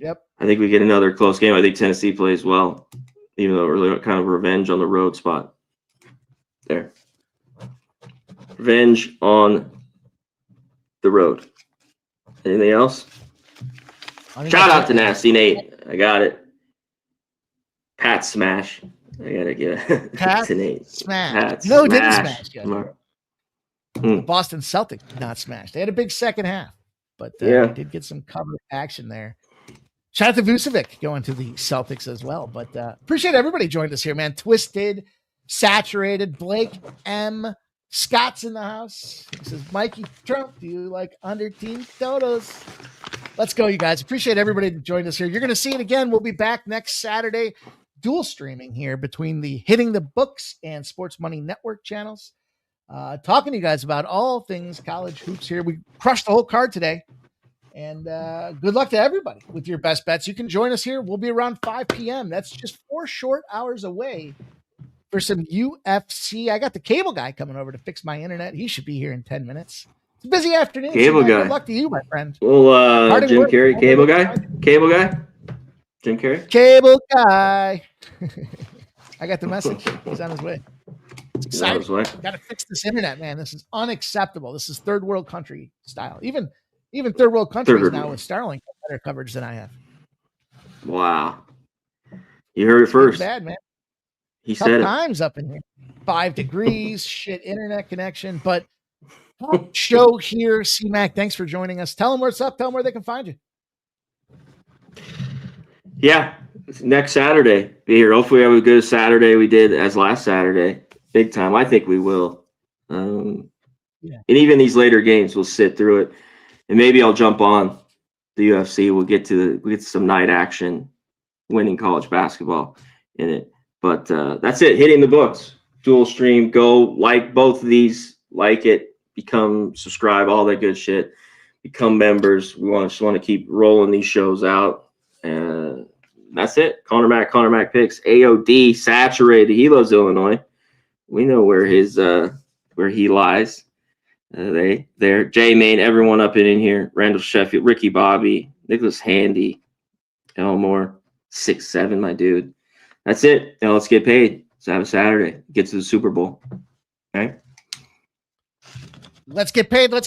Yep. I think we get another close game. I think Tennessee plays well, even though we're kind of revenge on the road spot. There. Revenge on the road. Anything else? Shout out to Nasty Nate. I got it. Pat Smash. I got to get it. Pat Nate. Smash. Pat no, Smash. Didn't smash yet. The Boston Celtics did not smash. They had a big second half, but they did get some cover action there. Shout out to Vucevic going to the Celtics as well. But appreciate everybody joined us here, man. Twisted, Saturated, Blake M. Scott's in the house. He says, Mikey Trump, do you like under team dodos? Let's go, you guys. Appreciate everybody that joined us here. You're going to see it again. We'll be back next Saturday, dual streaming here between the Hitting the Books and Sports Money Network channels. Talking to you guys about all things college hoops here. We crushed the whole card today. And good luck to everybody with your best bets. You can join us here. We'll be around 5 p.m. That's just 4 short hours away for some UFC. I got the cable guy coming over to fix my internet. He should be here in 10 minutes. It's a busy afternoon. Cable guy. Good luck to you, my friend. Well, Jim Carrey, cable guy? Cable guy? Jim Carrey? Cable guy. I got the message. He's on his way. It's exciting. Got to fix this internet, man. This is unacceptable. This is third world country style. Even third world countries now with Starlink have better coverage than I have. Wow. You heard it first. Bad, man. He said it. Times up in here. 5 degrees, shit, internet connection. But show here, C-Mac, thanks for joining us. Tell them what's up. Tell them where they can find you. Yeah. next Saturday. Be here. Hopefully, we have as good a Saturday we did as last Saturday. Big time. I think we will. Yeah. And even these later games, we'll sit through it, and maybe I'll jump on the UFC. We'll get to some night action, winning college basketball in it. But that's it. Hitting the books. Dual stream. Go like both of these. Like it. Become subscribe. All that good shit. Become members. We just want to keep rolling these shows out. And that's it. Connor Mack picks. AOD saturated. He loves Illinois. We know where he lies. There. J Main, everyone up in here. Randall Sheffield, Ricky Bobby, Nicholas Handy, Elmore, 6'7", my dude. That's it. Now let's get paid. Let's have a Saturday. Get to the Super Bowl. Okay. Let's get paid. Let's